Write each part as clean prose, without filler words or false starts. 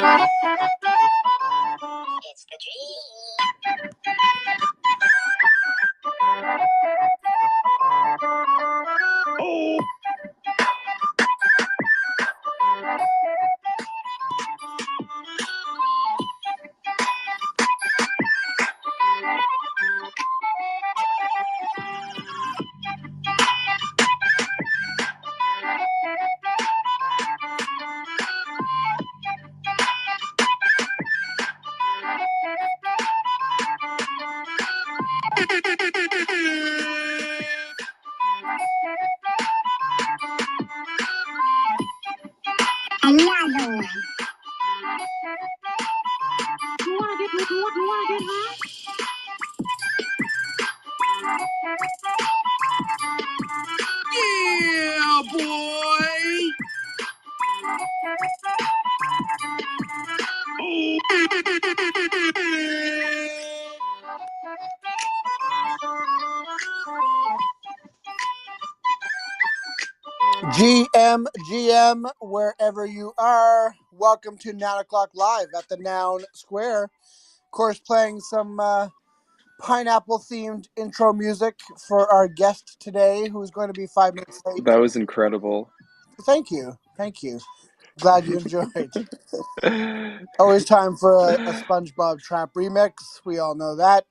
It's the dream. Oh. Another one. You wanna get high? Yeah, boy. GM, wherever you are, welcome to 9 o'clock live at the Noun Square. Of course, playing some pineapple-themed intro music for our guest today, who's going to be 5 minutes late. That was incredible. Thank you. Glad you enjoyed. Always time for a SpongeBob Trap remix. We all know that.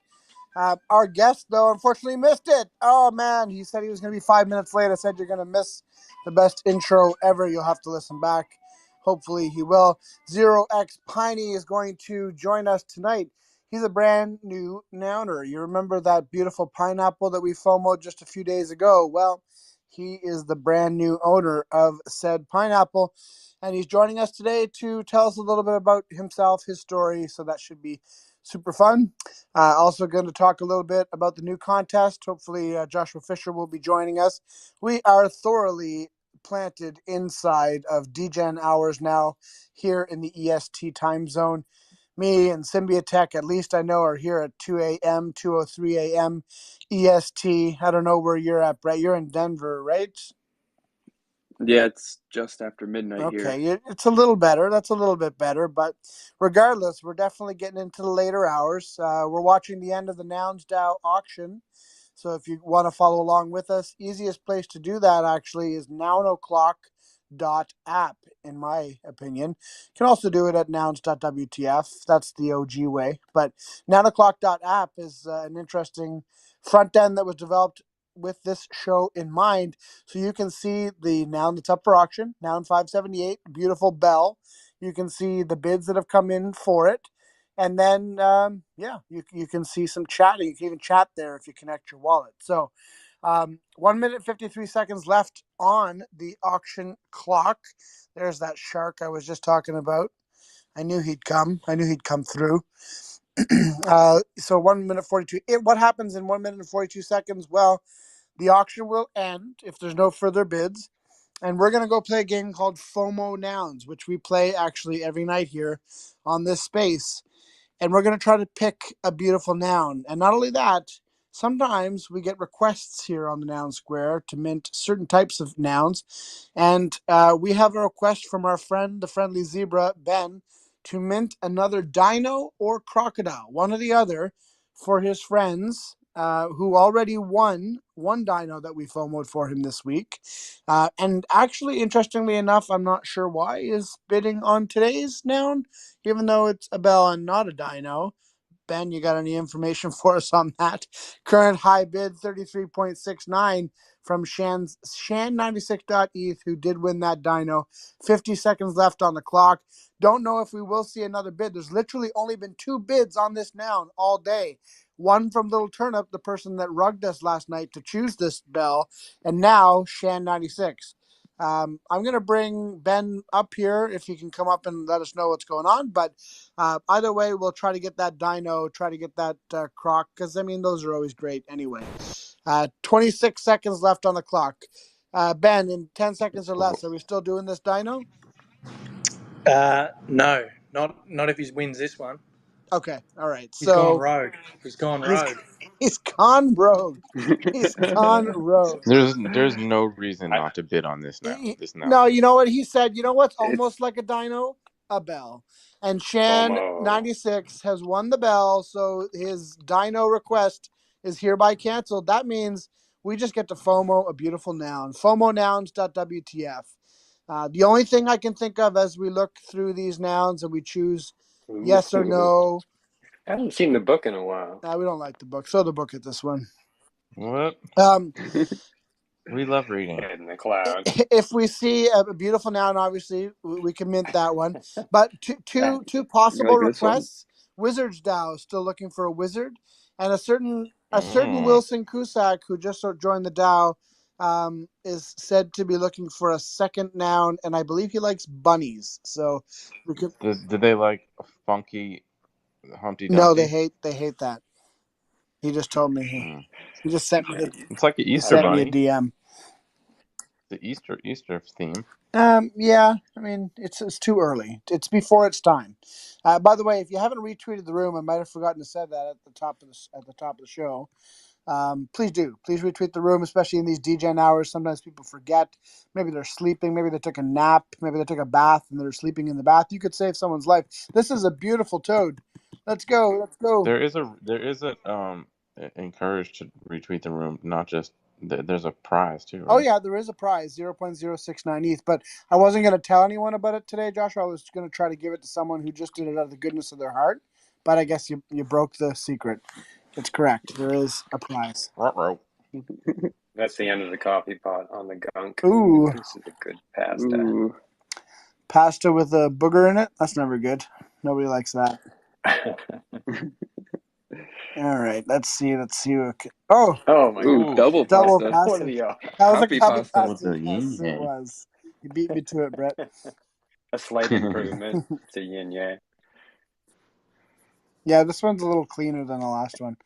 Our guest, though, unfortunately missed it. Oh, man. He said he was going to be 5 minutes late. I said you're going to miss the best intro ever. You'll have to listen back. Hopefully he will. 0xPiney is going to join us tonight. He's a brand new nouner. You remember that beautiful pineapple that we FOMOed just a few days ago? Well, he is the brand new owner of said pineapple. And he's joining us today to tell us a little bit about himself, his story. So that should be super fun. Also going to talk a little bit about the new contest. Hopefully Joshua Fisher will be joining us. We are thoroughly planted inside of DGen hours now here in the EST time zone. Me and Symbia Tech, at least I know, are here at 2 a.m., 2:03 a.m. EST. I don't know where you're at, Brett. You're in Denver, right? Yeah, it's just after midnight here. Okay, it's a little better. That's a little bit better. But regardless, we're definitely getting into the later hours. We're watching the end of the NounsDAO auction. So if you want to follow along with us, easiest place to do that actually is nounoclock.app, in my opinion. You can also do it at nouns.wtf. That's the OG way. But nounoclock.app is an interesting front end that was developed with this show in mind. So you can see the noun that's up for auction, noun 578, beautiful bell. You can see the bids that have come in for it. And then, you can see some chatting. You can even chat there if you connect your wallet. So 1 minute, 53 seconds left on the auction clock. There's that shark I was just talking about. I knew he'd come. I knew he'd come through. So 1 minute 42. What happens in 1 minute and 42 seconds? Well, the auction will end if there's no further bids. And we're going to go play a game called FOMO Nouns, which we play actually every night here on this space. And we're going to try to pick a beautiful noun. And not only that, sometimes we get requests here on the Noun Square to mint certain types of nouns. And we have a request from our friend, the friendly zebra, Ben, to mint another dino or crocodile, one or the other, for his friends who already won one dino that we FOMOed for him this week. And actually, interestingly enough, I'm not sure why, is bidding on today's noun, even though it's a bell and not a dino. Ben, you got any information for us on that? Current high bid 33.69 from Shan96.eth, who did win that dino. 50 seconds left on the clock. Don't know if we will see another bid. There's literally only been 2 bids on this noun all day. One from Little Turnip, the person that rugged us last night to choose this bell, and now Shan96. I'm going to bring Ben up here if he can come up and let us know what's going on. But either way, we'll try to get that dino, try to get that croc, because, I mean, those are always great anyway. 26 seconds left on the clock. Ben, in 10 seconds or less, are we still doing this dino? No, not if he wins this one. Okay, all right. He's gone rogue. He's gone rogue. He's gone rogue. He's gone rogue. There's no reason not to bid on this now. No, you know what he said? You know what's almost like a dino? A bell. And Shan FOMO. 96 has won the bell, so his dino request is hereby canceled. That means we just get to FOMO a beautiful noun. fomonouns.wtf. The only thing I can think of as we look through these nouns and we choose yes or no. I haven't seen the book in a while. We don't like the book. Throw the book at this one. What? We love reading. In the cloud. If we see a beautiful noun, obviously we can mint that one. But two possible like this one? requests. Wizard's DAO still looking for a wizard, and a certain Wilson Cusack who just joined the DAO is said to be looking for a second noun, and I believe he likes bunnies. So we could. Did they like funky Humpty Dumpty? No, they hate that. He just told me he just sent me. It's like an Easter sent bunny. me a DM. The Easter theme. Yeah, I mean it's too early. It's before its time. By the way, if you haven't retweeted the room, I might have forgotten to say that at the top of the show. Please do. Please retweet the room, especially in these DJing hours. Sometimes people forget. Maybe they're sleeping. Maybe they took a nap. Maybe they took a bath and they're sleeping in the bath. You could save someone's life. This is a beautiful toad. Let's go. Let's go. There is a encouraged to retweet the room, not just there's a prize too, right? Oh yeah, there is a prize, 0.069 ETH, but I wasn't going to tell anyone about it today, Joshua. I was going to try to give it to someone who just did it out of the goodness of their heart, but I guess you broke the secret. It's correct. There is a prize. That's the end of the coffee pot on the gunk. Ooh. This is a good pasta. Ooh. Pasta with a booger in it? That's never good. Nobody likes that. All right, let's see. Oh my Ooh, God. double Double pasta. pasta. What are y'all? That was Happy a cup of pasta. pasta. Yes, it was. You beat me to it, Brett. A slight improvement to yin yang. Yeah, this one's a little cleaner than the last one.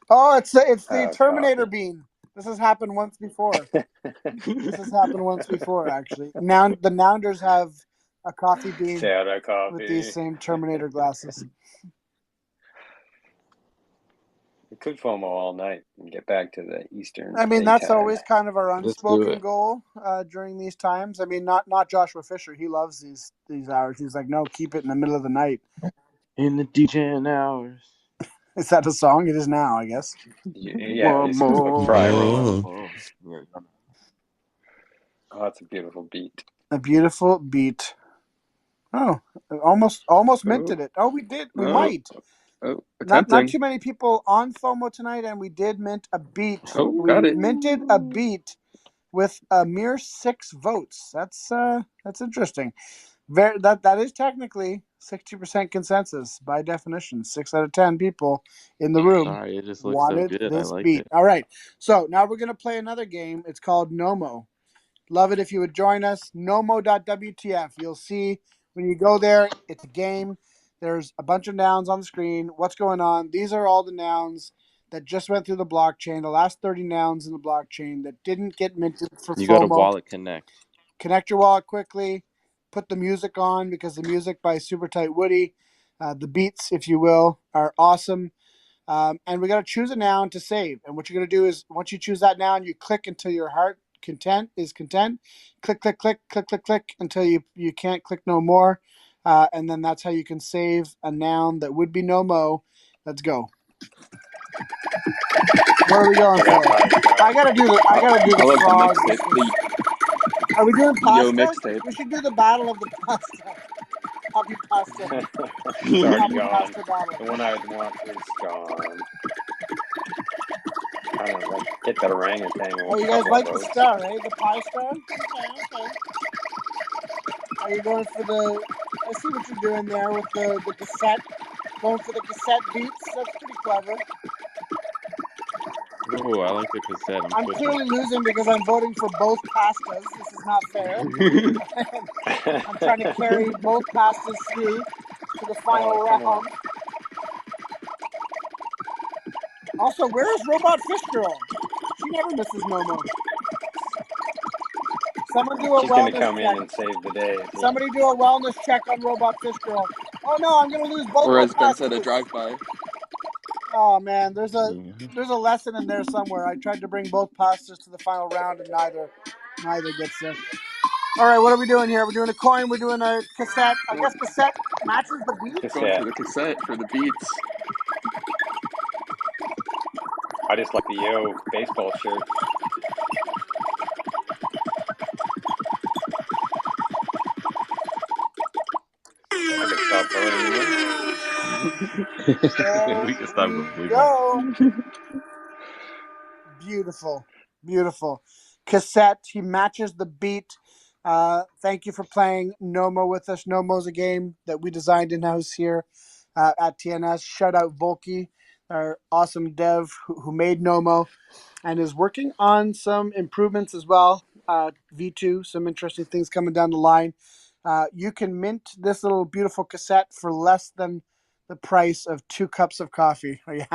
Oh, it's the Terminator coffee. bean. This has happened once before. Actually. Now the Nounders have a coffee bean with these same Terminator glasses. We could FOMO all night and get back to the Eastern. I mean, that's daytime. always kind of our Let's do unspoken it. goal during these times. I mean, not Joshua Fisher. He loves these hours. He's like, no, keep it in the middle of the night. In the DJing hours. Is that a song? It is now, I guess. Yeah, One it's more. Fry Oh, that's a beautiful beat. A beautiful beat. Oh, almost minted it. Oh, we did. We might. Oh, Not attempting. too many people on FOMO tonight, and we did mint a beat. Oh, we got it. minted a beat with a mere 6 votes. That's interesting. That is technically 60% consensus by definition. 6 out of 10 people in the room sorry, it just looks wanted so good. this I like beat. it. All right, so now we're gonna play another game. It's called NOMO. Love it if you would join us. NOMO.wtf. You'll see when you go there, it's a game. There's a bunch of nouns on the screen. What's going on? These are all the nouns that just went through the blockchain, the last 30 nouns in the blockchain that didn't get minted for FOMO. You got a wallet connect. Connect your wallet quickly. Put the music on because the music by Super Tight Woody, the beats, if you will, are awesome. And we got to choose a noun to save. And what you're going to do is once you choose that noun, you click until your heart content is content. Click, click, click, click, click, click until you can't click no more. And then that's how you can save a noun that would be NOMO. Let's go. What are we going for? I gotta do the I love the frog. mixtape. Are we doing pasta? Yo mixtape. We should do the battle of the pasta. Happy pasta. It's already Happy gone. pasta battle. The one I'd want is gone. I don't know, like hit the orangutan. Oh, you guys like the star, eh? The pie star? Okay. Are you going for the... I see what you're doing there with the cassette. Going for the cassette beats. That's pretty clever. Oh, I like the cassette. I'm clearly losing because I'm voting for both pastas. This is not fair. I'm trying to carry both pastas through to the final round. Also, where is Robot Fish Girl? She never misses NOMO. Someone do a She's gonna wellness come check. in and save the day. Somebody do a wellness check on Robot Fish Girl. Oh no, I'm gonna lose both Or my as Ben pastas. said, a drive-by. Oh man, there's a lesson in there somewhere. I tried to bring both pastas to the final round and neither gets there. All right, what are we doing here? We're doing a coin. We're doing a cassette. I guess cassette matches the beat. Going for the cassette for the beats. I just like the Yo baseball shirt. I can stop voting. We can stop going. We Go. Beautiful, beautiful cassette. He matches the beat. Thank you for playing NOMO with us. NOMO is a game that we designed in house here at TNS. Shout out Volky, our awesome dev who made NOMO and is working on some improvements as well. V2, some interesting things coming down the line. You can mint this little beautiful cassette for less than the price of 2 cups of coffee. Are you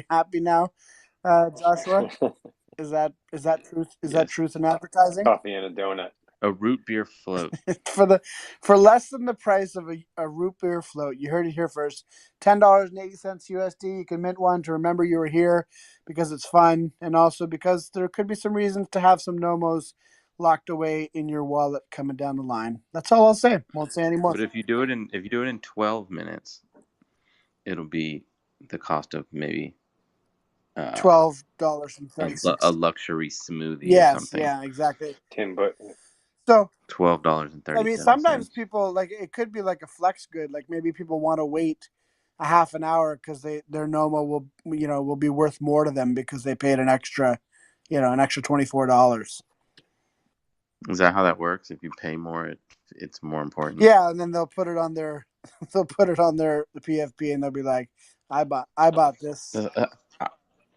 happy now, Joshua? Is that truth? Is that truth in advertising? Coffee and a donut. A root beer float. for less than the price of a root beer float. You heard it here first. $10.80 USD. You can mint one to remember you were here because it's fun, and also because there could be some reasons to have some nomos locked away in your wallet coming down the line. That's all I'll say. Won't say any more. But if you do it in 12 minutes, it'll be the cost of maybe $12.36. a luxury smoothie yes, or something. Yeah, exactly. Tim Burton. So $12.30. I mean, sometimes people like it could be like a flex good. Like maybe people want to wait a half an hour because their NOMO will be worth more to them because they paid an extra $24. Is that how that works? If you pay more, it's more important. Yeah, and then they'll put it on their the PFP and they'll be like, I bought this.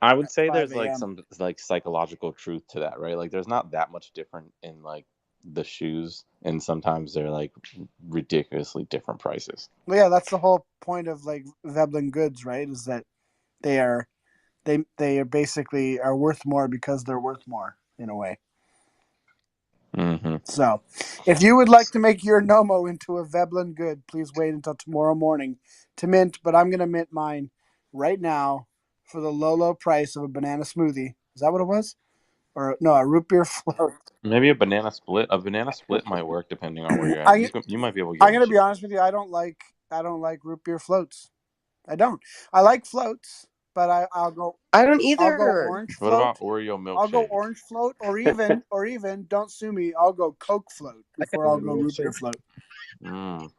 I would say there's 5 like a.m. some like psychological truth to that, right? Like there's not that much different in like the shoes, and sometimes they're like ridiculously different prices. Well, yeah, that's the whole point of like Veblen goods, right? Is that they are basically are worth more because they're worth more in a way. Mm-hmm. So, if you would like to make your NOMO into a Veblen good, please wait until tomorrow morning to mint. But I'm going to mint mine right now for the low price of a banana smoothie. Is that what it was? Or no, a root beer float. Maybe a banana split. A banana split might work depending on where you're at. You might be able to get. I'm going to be honest with you. I don't like root beer floats. I don't. I like floats, but I'll go. I don't either. I'll go orange float. What about Oreo milkshake? I'll go orange float, or even don't sue me. I'll go Coke float before I'll go root beer float.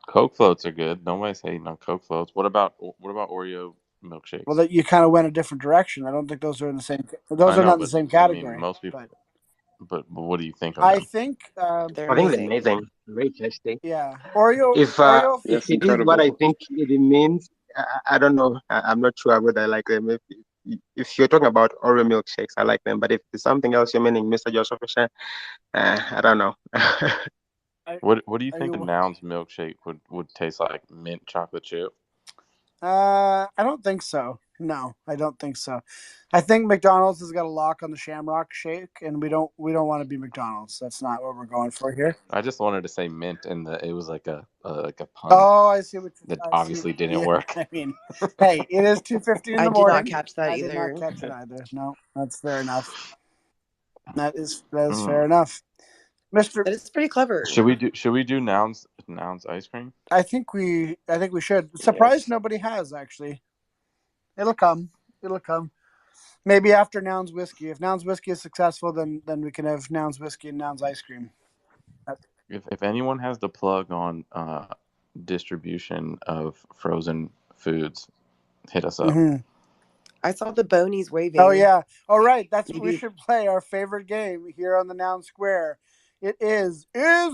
Coke floats are good. Nobody's hating on Coke floats. What about Oreo milkshakes? Well, that you kind of went a different direction. I don't think those are in the same. Those are not in the same category. I mean, most people. But what do you think of them? I think they're amazing. Very tasty. Yeah, Oreo. If it is what I think it means, I don't know. I'm not sure whether I like them. If you're talking about Oreo milkshakes, I like them. But if there's something else you're meaning, Mr. Joseph, I don't know. What do you think the Nouns milkshake would taste like? Mint chocolate chip? I don't think so. No, I don't think so. I think McDonald's has got a lock on the Shamrock Shake, and we don't want to be McDonald's. That's not what we're going for here. I just wanted to say mint, and it was like a pun. Oh, I see what that obviously didn't work. I mean, hey, it is 2:50 in the morning. I did not catch that either. I did not catch it either. No, that's fair enough. That is fair enough. That is pretty clever. Should we do Nouns ice cream? I think we should. Surprised nobody has actually. It'll come. Maybe after Nouns whiskey. If Nouns whiskey is successful, then we can have Nouns whiskey and Nouns ice cream. If anyone has the plug on distribution of frozen foods, hit us up. Mm-hmm. I saw the Bonies waving. Oh yeah. All right. We should play our favorite game here on the Noun Square. It is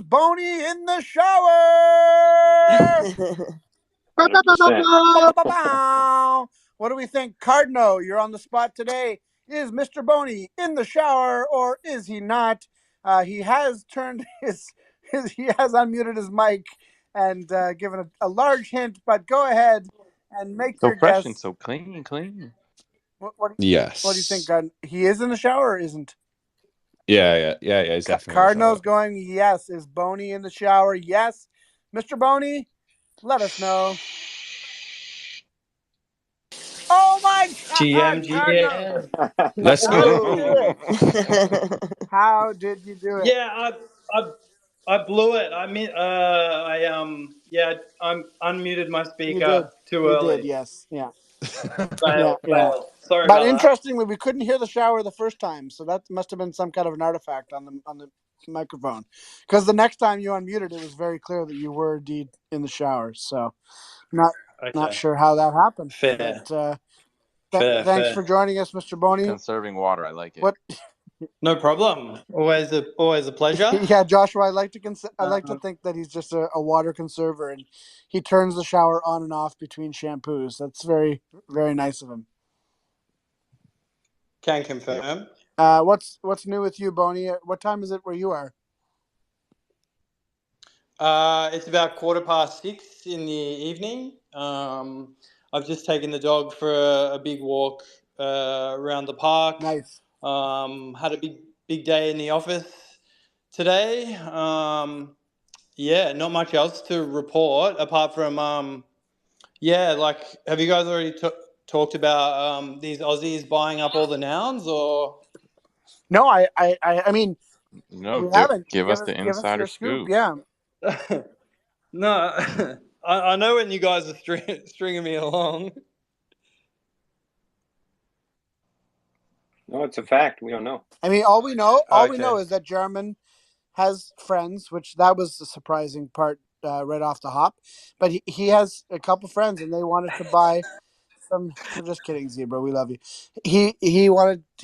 Boney in the shower? What do we think? Cardno, you're on the spot today. Is Mr. Boney in the shower or is he not? He has turned he has unmuted his mic and given a large hint, but go ahead and make your guess. So fresh and so clean. Yes. What do you think, Gun? He is in the shower or isn't? Yeah, he's definitely Cardinal's going, yes. Is Boney in the shower? Yes. Mr. Boney, let us know. Oh my God! GM. Let's go. How did you do it? Yeah, I blew it. I'm unmuted my You speaker did. too You early. did. Yes. Yeah. Fail. Yeah. Sorry But about that. interestingly, we couldn't hear the shower the first time, so that must have been some kind of an artifact on the microphone. Because the next time you unmuted, it was very clear that you were indeed in the shower. So, not Okay. sure how that happened. Fair. But Fair. thanks for joining us, Mr. Boney. Conserving water, I like it. What? No problem. Always a pleasure. Yeah, Joshua, I like to think that he's just a water conserver, and he turns the shower on and off between shampoos. That's very, very nice of him. Can confirm. What's new with you, Boney? What time is it where you are? It's about 6:15 in the evening. I've just taken the dog for a big walk around the park. Nice. Had a big day in the office today. Not much else to report apart from have you guys already talked about these Aussies buying up all the nouns, or? No, I mean, No, we haven't. give us the Give us insider your scoop. scoop. Yeah. No, I know when you guys are stringing me along. No, it's a fact. We don't know. I mean, all we know Okay. is that German has friends, which that was the surprising part right off the hop. But he has a couple friends, and they wanted to buy some. We're just kidding, Zebra. We love you. He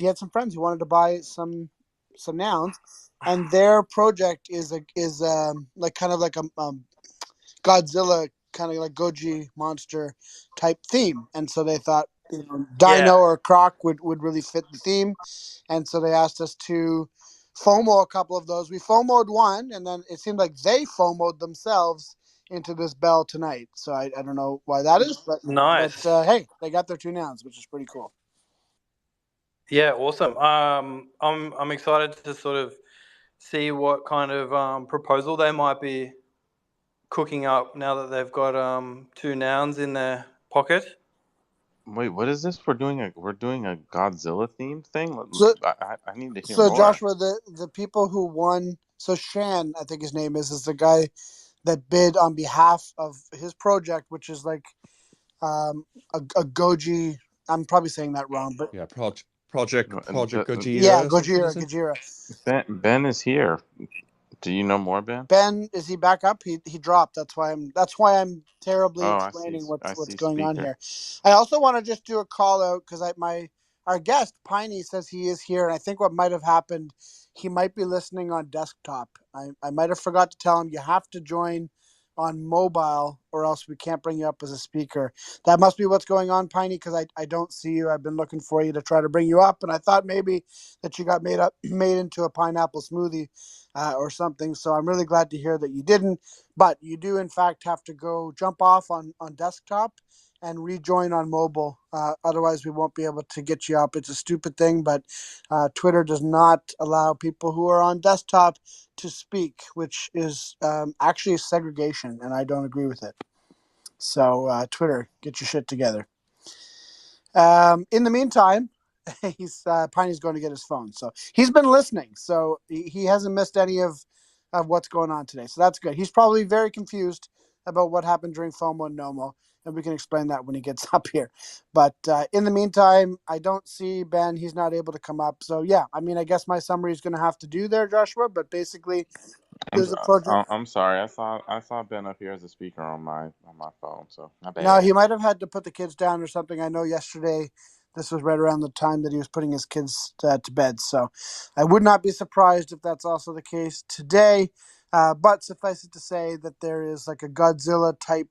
had some friends who wanted to buy some nouns, and their project is like kind of like a Godzilla, kind of like Goji monster type theme, and so they thought Dino or Croc would really fit the theme, and so they asked us to FOMO a couple of those. We FOMO'd one, and then it seemed like they FOMO'd themselves into this bell tonight. So I don't know why that is, but Nice. hey, they got their two nouns, which is pretty cool. Yeah, awesome. I'm excited to sort of see what kind of proposal they might be cooking up now that they've got two nouns in their pocket. Wait, what is this? We're doing a Godzilla themed thing. So, I need to hear so more. Joshua, the people who won, so Shan, I think his name is the guy that bid on behalf of his project, which is like a Goji. I'm probably saying that wrong, but Yeah, Project Gojira. yeah, or something, is it? Gojira. Ben is here. Do you know more, Ben? Ben, is he back up? He dropped. That's why I'm terribly explaining what's going on here. I also want to just do a call out because our guest Piney says he is here, and I think what might have happened, he might be listening on desktop. I might have forgot to tell him you have to join on mobile or else we can't bring you up as a speaker. That must be what's going on, Piney, because I don't see you. I've been looking for you to try to bring you up, and I thought maybe that you got made into a pineapple smoothie or something. So I'm really glad to hear that you didn't. But you do, in fact, have to go jump off on desktop and rejoin on mobile. Otherwise, we won't be able to get you up. It's a stupid thing, but Twitter does not allow people who are on desktop to speak, which is actually segregation, and I don't agree with it. So, Twitter, get your shit together. In the meantime, Piney's going to get his phone, so he's been listening. So he hasn't missed any of what's going on today. So that's good. He's probably very confused about what happened during FOMO and NOMO, and we can explain that when he gets up here. But in the meantime, I don't see Ben. He's not able to come up. So yeah, I mean, I guess my summary is going to have to do there, Joshua. But basically, there's a project. I'm sorry. I saw Ben up here as a speaker on my phone. So not bad. No, he might have had to put the kids down or something. I know yesterday this was right around the time that he was putting his kids to bed. So I would not be surprised if that's also the case today. But suffice it to say that there is like a Godzilla type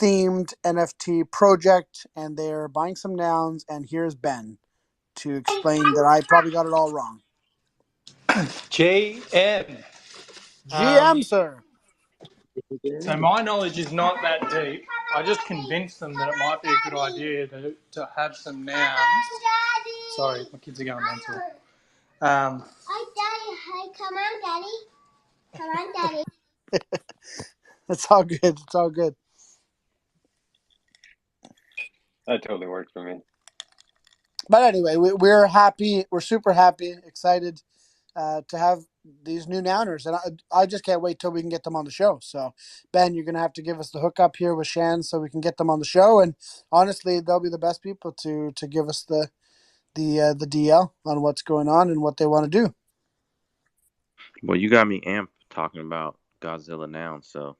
themed NFT project, and they're buying some nouns. And here's Ben to explain that I probably got it all wrong. GM. GM, sir. So my knowledge is not that deep. I just convinced them that it might be a good idea to have some nouns. Sorry, my kids are going mental. Hi, Daddy. Hi, come on, Daddy. Come on, Daddy. It's all good. It's all good. That totally works for me. But anyway, we're happy. We're super happy, excited to have these new nouners, and I just can't wait till we can get them on the show. So, Ben, you're gonna have to give us the hookup here with Shan so we can get them on the show. And honestly, they'll be the best people to give us the DL on what's going on and what they want to do. Well, you got me amped talking about Godzilla now, so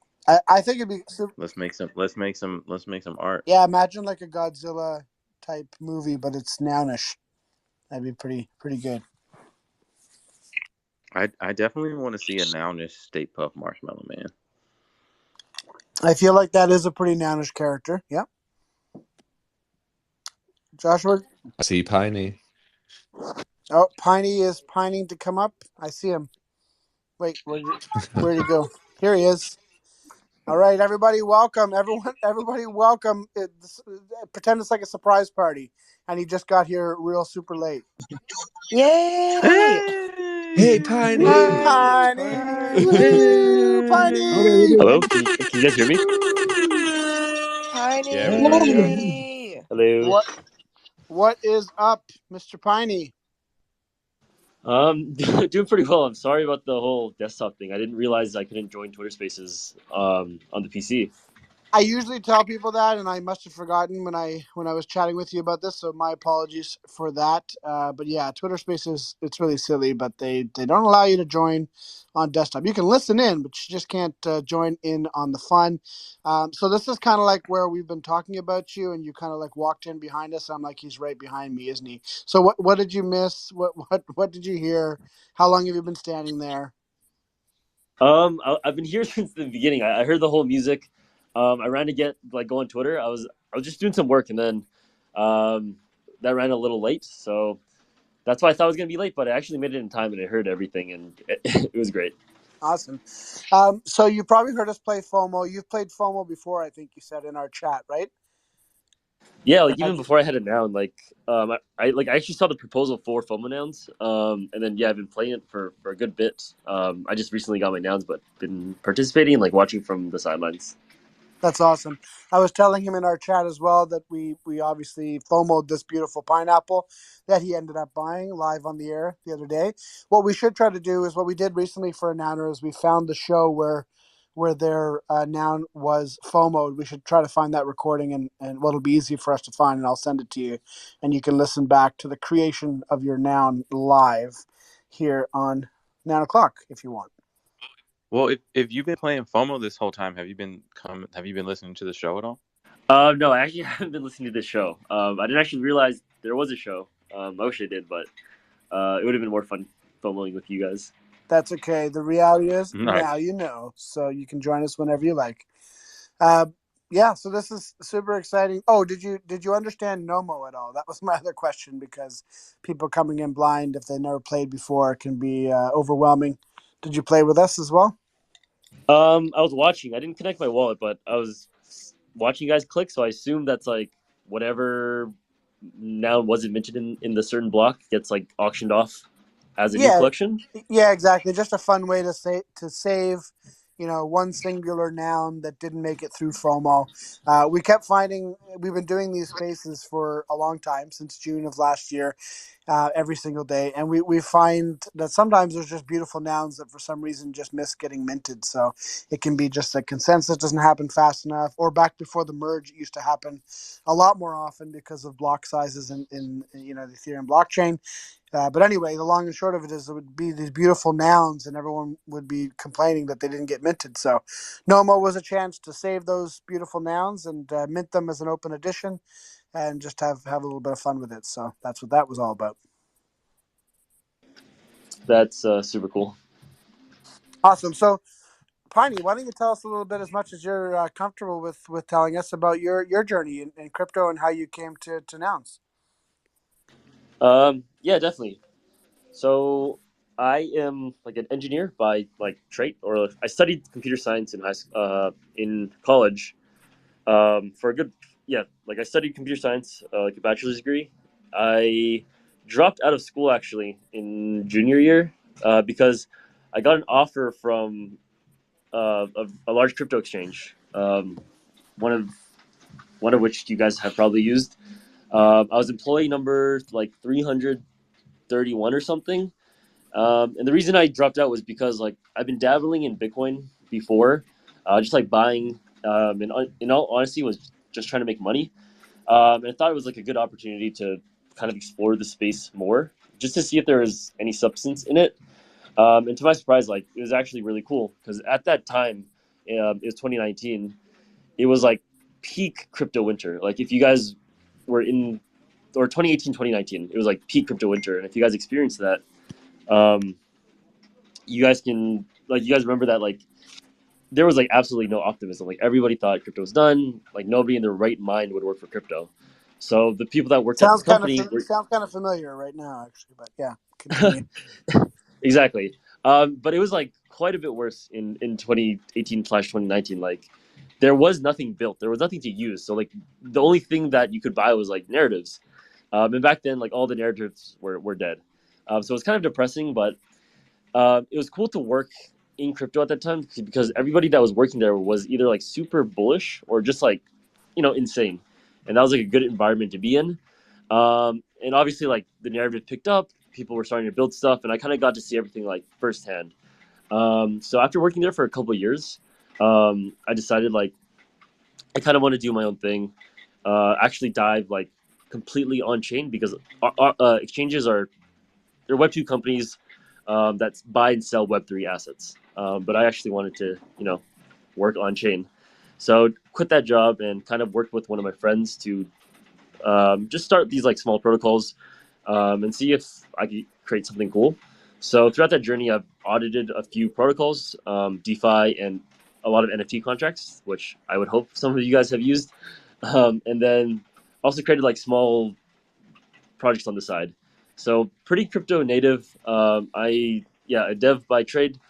I think it'd be let's make some art. yeah. Imagine like a Godzilla type movie, but it's nounish. That'd be pretty good. I definitely want to see a nounish Stay Puft Marshmallow Man. I feel like that is a pretty nounish character. Yeah. Joshua? I see Piney. Oh, Piney is pining to come up. I see him. Wait, where'd he go? Here he is. All right, everybody, welcome. Everybody, welcome. Pretend it's like a surprise party, and he just got here real super late. Yay! Hey, Piney! Hey, Piney! Woo, Piney! Hello, can you guys hear me? Piney! Yeah, we got you. Hello. What is up, Mr. Piney? Doing pretty well. I'm sorry about the whole desktop thing. I didn't realize I couldn't join Twitter Spaces on the PC. I usually tell people that, and I must have forgotten when I was chatting with you about this. So my apologies for that. But yeah, Twitter Spaces, it's really silly, but they don't allow you to join on desktop. You can listen in, but you just can't join in on the fun. So this is kind of like where we've been talking about you, and you kind of like walked in behind us. I'm like, he's right behind me, isn't he? So what did you miss? What did you hear? How long have you been standing there? I've been here since the beginning. I heard the whole music. I ran to go on Twitter. I was just doing some work, and then that ran a little late. So that's why I thought I was gonna be late, but I actually made it in time, and I heard everything, and it was great. Awesome. So you probably heard us play FOMO. You've played FOMO before, I think you said in our chat, right? Yeah, like even before I had a noun, I actually saw the proposal for fomonouns, and then I've been playing it for a good bit. I just recently got my nouns, but been participating and watching from the sidelines. That's awesome. I was telling him in our chat as well that we obviously FOMO'd this beautiful pineapple that he ended up buying live on the air the other day. What we should try to do is what we did recently for a nouner is we found the show where their noun was FOMO'd. We should try to find that recording and it'll be easy for us to find, and I'll send it to you, and you can listen back to the creation of your noun live here on 9 o'clock if you want. Well, if you've been playing FOMO this whole time, have you been listening to the show at all? No, I actually haven't been listening to this show. I didn't actually realize there was a show. I wish I did, but it would have been more fun FOMOing with you guys. That's okay. The reality is Nice. now you know, so you can join us whenever you like. So this is super exciting. Oh, did you understand NOMO at all? That was my other question, because people coming in blind, if they never played before, can be overwhelming. Did you play with us as well? I was watching. I didn't connect my wallet, but I was watching you guys click, so I assume that's like whatever noun wasn't mentioned in the certain block gets like auctioned off as a new collection. Yeah, exactly. Just a fun way to save, one singular noun that didn't make it through FOMO. We kept finding, we've been doing these spaces for a long time, since June of last year, every single day. And we find that sometimes there's just beautiful nouns that for some reason just miss getting minted. So it can be just that consensus doesn't happen fast enough, or back before the merge, it used to happen a lot more often because of block sizes in the Ethereum blockchain. But anyway, the long and short of it is it would be these beautiful nouns, and everyone would be complaining that they didn't get minted. So NOMO was a chance to save those beautiful nouns and mint them as an open edition, and just have a little bit of fun with it. So that's what that was all about. That's super cool. Awesome. So, Piney, why don't you tell us a little bit, as much as you're comfortable with telling us, about your journey in crypto and how you came to nouns? Yeah, definitely. So I am like an engineer by trait, or I studied computer science in college. For a good I studied computer science, like a bachelor's degree. I dropped out of school actually in junior year because I got an offer from a large crypto exchange, one of which you guys have probably used. I was employee number 331 or something, And the reason I dropped out was because like I've been dabbling in Bitcoin before, just like buying. And in all honesty, was just trying to make money. And I thought it was like a good opportunity to kind of explore the space more, just to see if there was any substance in it. And to my surprise, like it was actually really cool because at that time, it was 2019. It was like peak crypto winter. Like if you guys were in, or 2018, 2019, it was like peak crypto winter. And if you guys experienced that, um, you guys remember that like there was like absolutely no optimism. Like everybody thought crypto was done. Like nobody in their right mind would work for crypto. So the people that worked at the company sounds kind of familiar right now, actually. But yeah, continue. exactly. But it was like quite a bit worse in 2018/2019. Like there was nothing built. There was nothing to use. So like the only thing that you could buy was like narratives. And back then, like all the narratives were dead. So it was kind of depressing, but it was cool to work in crypto at that time because everybody that was working there was either like super bullish or just like, insane. And that was like a good environment to be in. And obviously like the narrative picked up, people were starting to build stuff, and I kind of got to see everything like firsthand. So after working there for a couple of years, I decided like I kind of want to do my own thing, actually dive like completely on chain because exchanges they're Web2 companies that buy and sell Web3 assets. But I actually wanted to, work on chain. So quit that job and kind of worked with one of my friends to just start these like small protocols and see if I could create something cool. So throughout that journey, I've audited a few protocols, DeFi, and a lot of NFT contracts, which I would hope some of you guys have used. And then also created like small projects on the side. So pretty crypto native. I a dev by trade,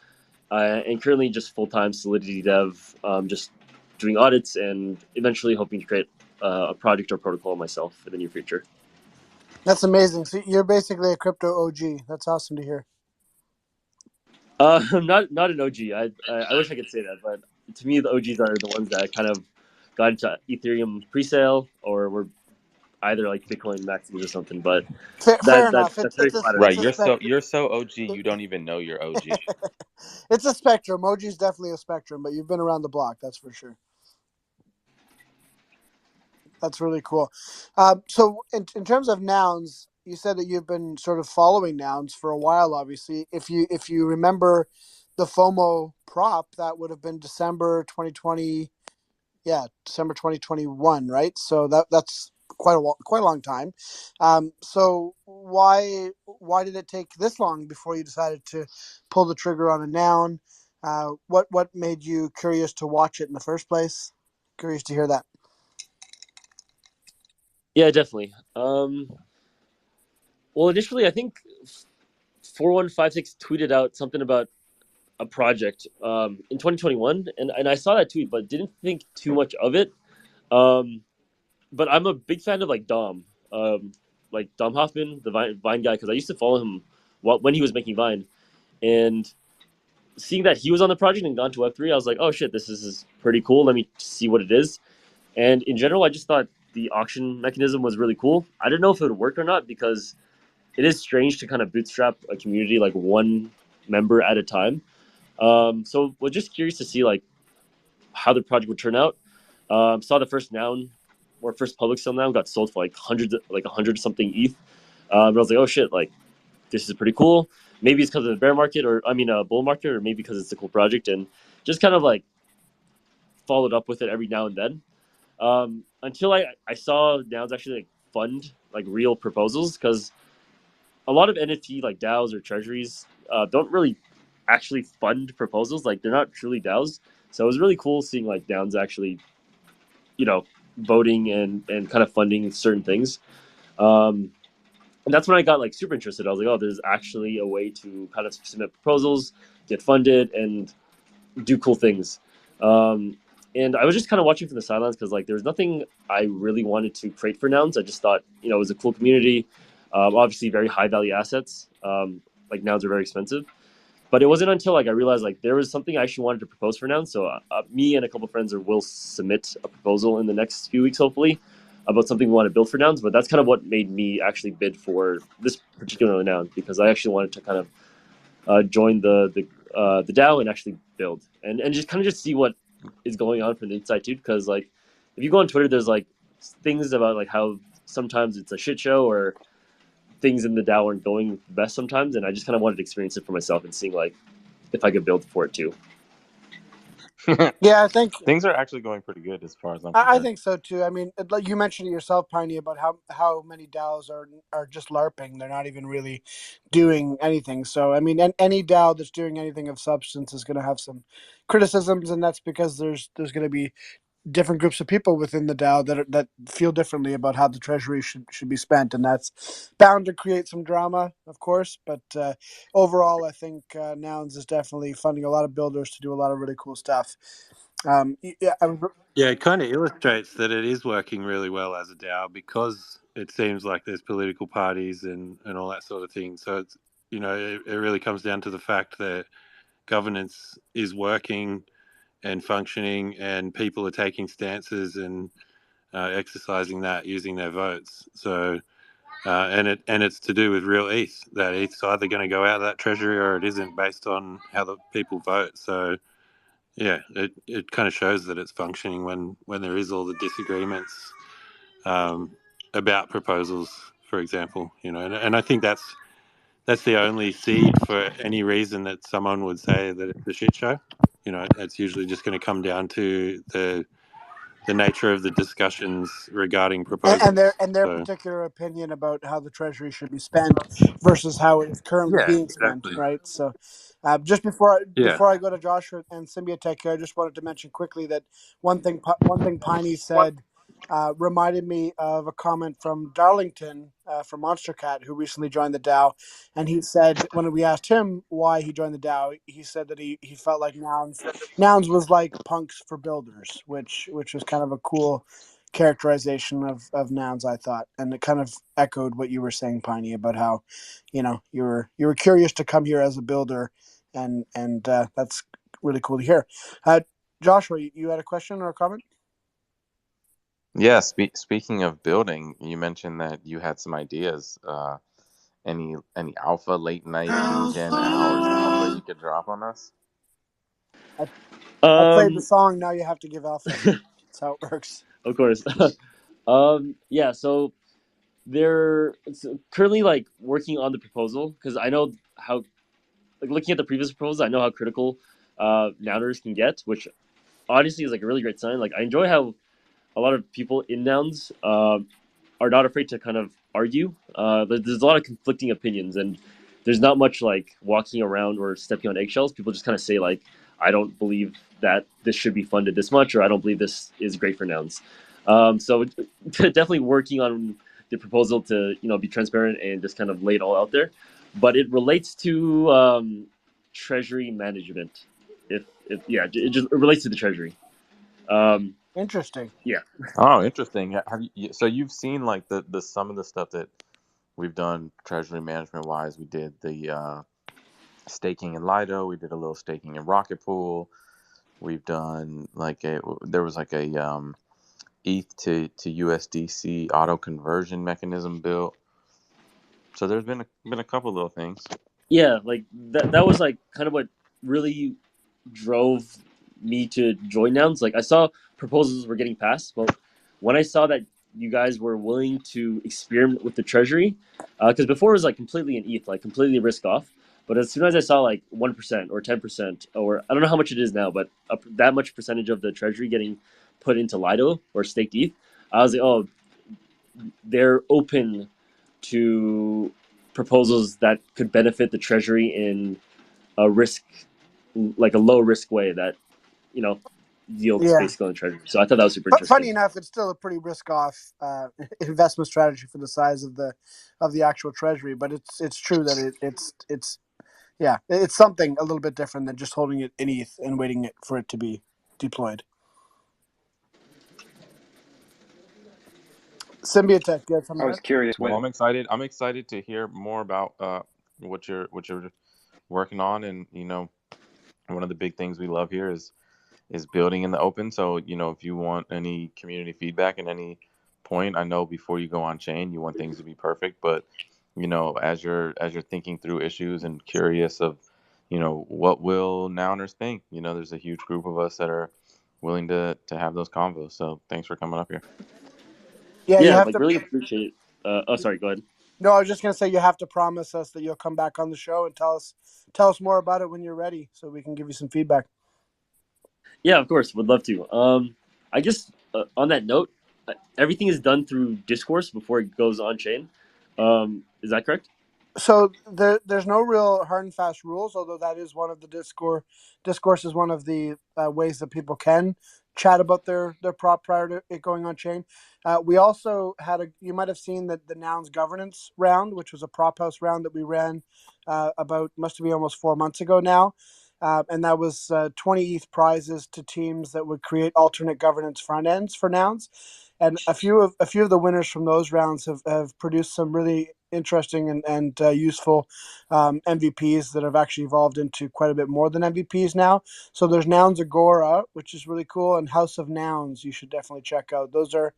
and currently just full-time Solidity dev, just doing audits and eventually hoping to create a project or protocol myself in the near future. That's amazing. So you're basically a crypto OG. That's awesome to hear. I'm not an OG. I wish I could say that, but to me the OGs are the ones that kind of got into Ethereum pre-sale or were either like Bitcoin maxis or something. But fair enough. That's very flattering. Right, you're so OG you don't even know you're OG. It's a spectrum. OG is definitely a spectrum, but you've been around the block, that's for sure. That's really cool. So in terms of nouns, you said that you've been sort of following nouns for a while. Obviously, if you remember the FOMO prop, that would have been December 2020. Yeah, December 2021, right? So that's quite a long time. So why did it take this long before you decided to pull the trigger on a noun? What made you curious to watch it in the first place? Curious to hear that. Yeah, definitely. Well, initially, I think 4156 tweeted out something about a project in 2021, and I saw that tweet, but didn't think too much of it. But I'm a big fan of like Dom Hoffman, the Vine guy, because I used to follow him when he was making Vine, and seeing that he was on the project and gone to Web3, I was like, oh shit, this is pretty cool. Let me see what it is. And in general, I just thought the auction mechanism was really cool. I didn't know if it would work or not because it is strange to kind of bootstrap a community like one member at a time. So we're just curious to see like how the project would turn out. Saw the first noun or first public sale noun got sold for like 100 something ETH. I was like, oh shit, like this is pretty cool. Maybe it's because of the bear market bull market, or maybe because it's a cool project, and just kind of like followed up with it every now and then. Until I saw nouns actually like fund like real proposals, because a lot of NFT like DAOs or treasuries don't really actually fund proposals. Like they're not truly DAOs. So it was really cool seeing like nouns actually, voting and kind of funding certain things. And that's when I got like super interested. I was like, oh, there's actually a way to kind of submit proposals, get funded, and do cool things. And I was just kind of watching from the sidelines because like there was nothing I really wanted to create for nouns. I just thought, it was a cool community. Obviously very high value assets. Like nouns are very expensive. But it wasn't until like I realized like there was something I actually wanted to propose for nouns. So me and a couple of friends will submit a proposal in the next few weeks, hopefully, about something we want to build for nouns. But that's kind of what made me actually bid for this particular noun, because I actually wanted to kind of join the DAO and actually build and just kind of just see what is going on from the inside too. Because like if you go on Twitter, there's like things about like how sometimes it's a shit show or things in the DAO aren't going best sometimes, and I just kind of wanted to experience it for myself and seeing like if I could build for it too. Yeah, I think things are actually going pretty good as far as I'm I concerned. think so too. I mean, like you mentioned it yourself, Piney, about how many DAOs are just LARPing. They're not even really doing anything. So I mean, any DAO that's doing anything of substance is going to have some criticisms, and that's because there's going to be different groups of people within the DAO that feel differently about how the treasury should be spent, and that's bound to create some drama, of course. But overall, I think Nouns is definitely funding a lot of builders to do a lot of really cool stuff. Yeah, Yeah, it kind of illustrates that it is working really well as a DAO because it seems like there's political parties and all that sort of thing. So it's it really comes down to the fact that governance is working and functioning, and people are taking stances and exercising that using their votes. So and it's to do with real ETH. That ETH's either going to go out of that treasury or it isn't, based on how the people vote. So yeah, it kind of shows that it's functioning when there is all the disagreements about proposals, for example. And I think that's the only seed for any reason that someone would say that it's a shit show. It's usually just going to come down to the nature of the discussions regarding proposals. and their So particular opinion about how the treasury should be spent versus how it's currently yeah, being spent, exactly. right? So, just before Yeah. I go to Joshua and Symbiotek here, I just wanted to mention quickly that one thing Piney said reminded me of a comment from Darlington from Monster Cat, who recently joined the DAO, and he said when we asked him why he joined the DAO, he said that he felt like Nouns was like punks for builders, which was kind of a cool characterization of Nouns, I thought, and it kind of echoed what you were saying, Piney, about how you were curious to come here as a builder, and that's really cool to hear. Joshua, you had a question or a comment? Yeah, speaking of building, you mentioned that you had some ideas. Any alpha late night gen hours alpha you could drop on us? I played the song. Now you have to give alpha. That's how it works. Of course. Yeah, so they're currently like working on the proposal because I know how, like looking at the previous proposal, I know how critical nouners can get, which honestly is like a really great sign. Like I enjoy how a lot of people in nouns are not afraid to kind of argue. There's a lot of conflicting opinions, and there's not much like walking around or stepping on eggshells. People just kind of say like, I don't believe that this should be funded this much, or I don't believe this is great for nouns. So definitely working on the proposal to be transparent and just kind of lay it all out there. But it relates to treasury management. It relates to the treasury. Interesting. Yeah. Oh, interesting. So you've seen like the some of the stuff that we've done treasury management wise. We did the staking in Lido. We did a little staking in Rocket Pool. We've done there was like a ETH to USDC auto conversion mechanism built. So there's been a couple little things. Yeah, like that was like kind of what really drove me to join Nouns. Like I saw proposals were getting passed, but when I saw that you guys were willing to experiment with the treasury, because before it was like completely an ETH, like completely risk off. But as soon as I saw like 1% or 10%, or I don't know how much it is now, but that much percentage of the treasury getting put into Lido or staked ETH, I was like, oh, they're open to proposals that could benefit the treasury in a risk, like a low risk way that yields basically on the treasury. So I thought that was super interesting. Funny enough, it's still a pretty risk off investment strategy for the size of the actual treasury, but it's true that it's something a little bit different than just holding it in ETH and waiting for it to be deployed. Symbiotek, you had something? I was curious. Well, I'm excited to hear more about what you're working on, and one of the big things we love here is building in the open. So if you want any community feedback at any point, I know before you go on chain, you want things to be perfect, but as you're thinking through issues and curious of what will Nouners think? There's a huge group of us that are willing to have those convos. So thanks for coming up here. Yeah, you Yeah, have like to. really appreciate it. Oh, sorry, go ahead. No, I was just gonna say you have to promise us that you'll come back on the show and tell us more about it when you're ready, so we can give you some feedback. Yeah, of course, would love to. I guess on that note, everything is done through discourse before it goes on chain. Is that correct? So there's no real hard and fast rules, although that is one of the discourse. Discourse is one of the ways that people can chat about their prop prior to it going on chain. We also had you might have seen that the Nouns governance round, which was a prop house round that we ran must be almost 4 months ago now. And that was 20 ETH prizes to teams that would create alternate governance front ends for Nouns. And a few of the winners from those rounds have produced some really interesting and useful MVPs that have actually evolved into quite a bit more than MVPs now. So there's Nouns Agora, which is really cool, and House of Nouns you should definitely check out. Those are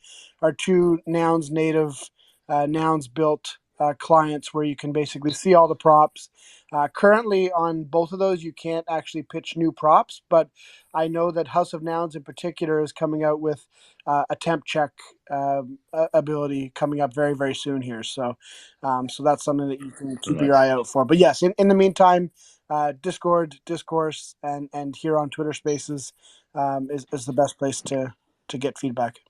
two Nouns native Nouns built clients where you can basically see all the props. Currently on both of those you can't actually pitch new props, but I know that House of Nouns in particular is coming out with a temp check ability coming up very, very soon here. So that's something that you can keep your eye out for. But yes, in the meantime, Discord, Discourse, and here on Twitter Spaces is the best place to get feedback.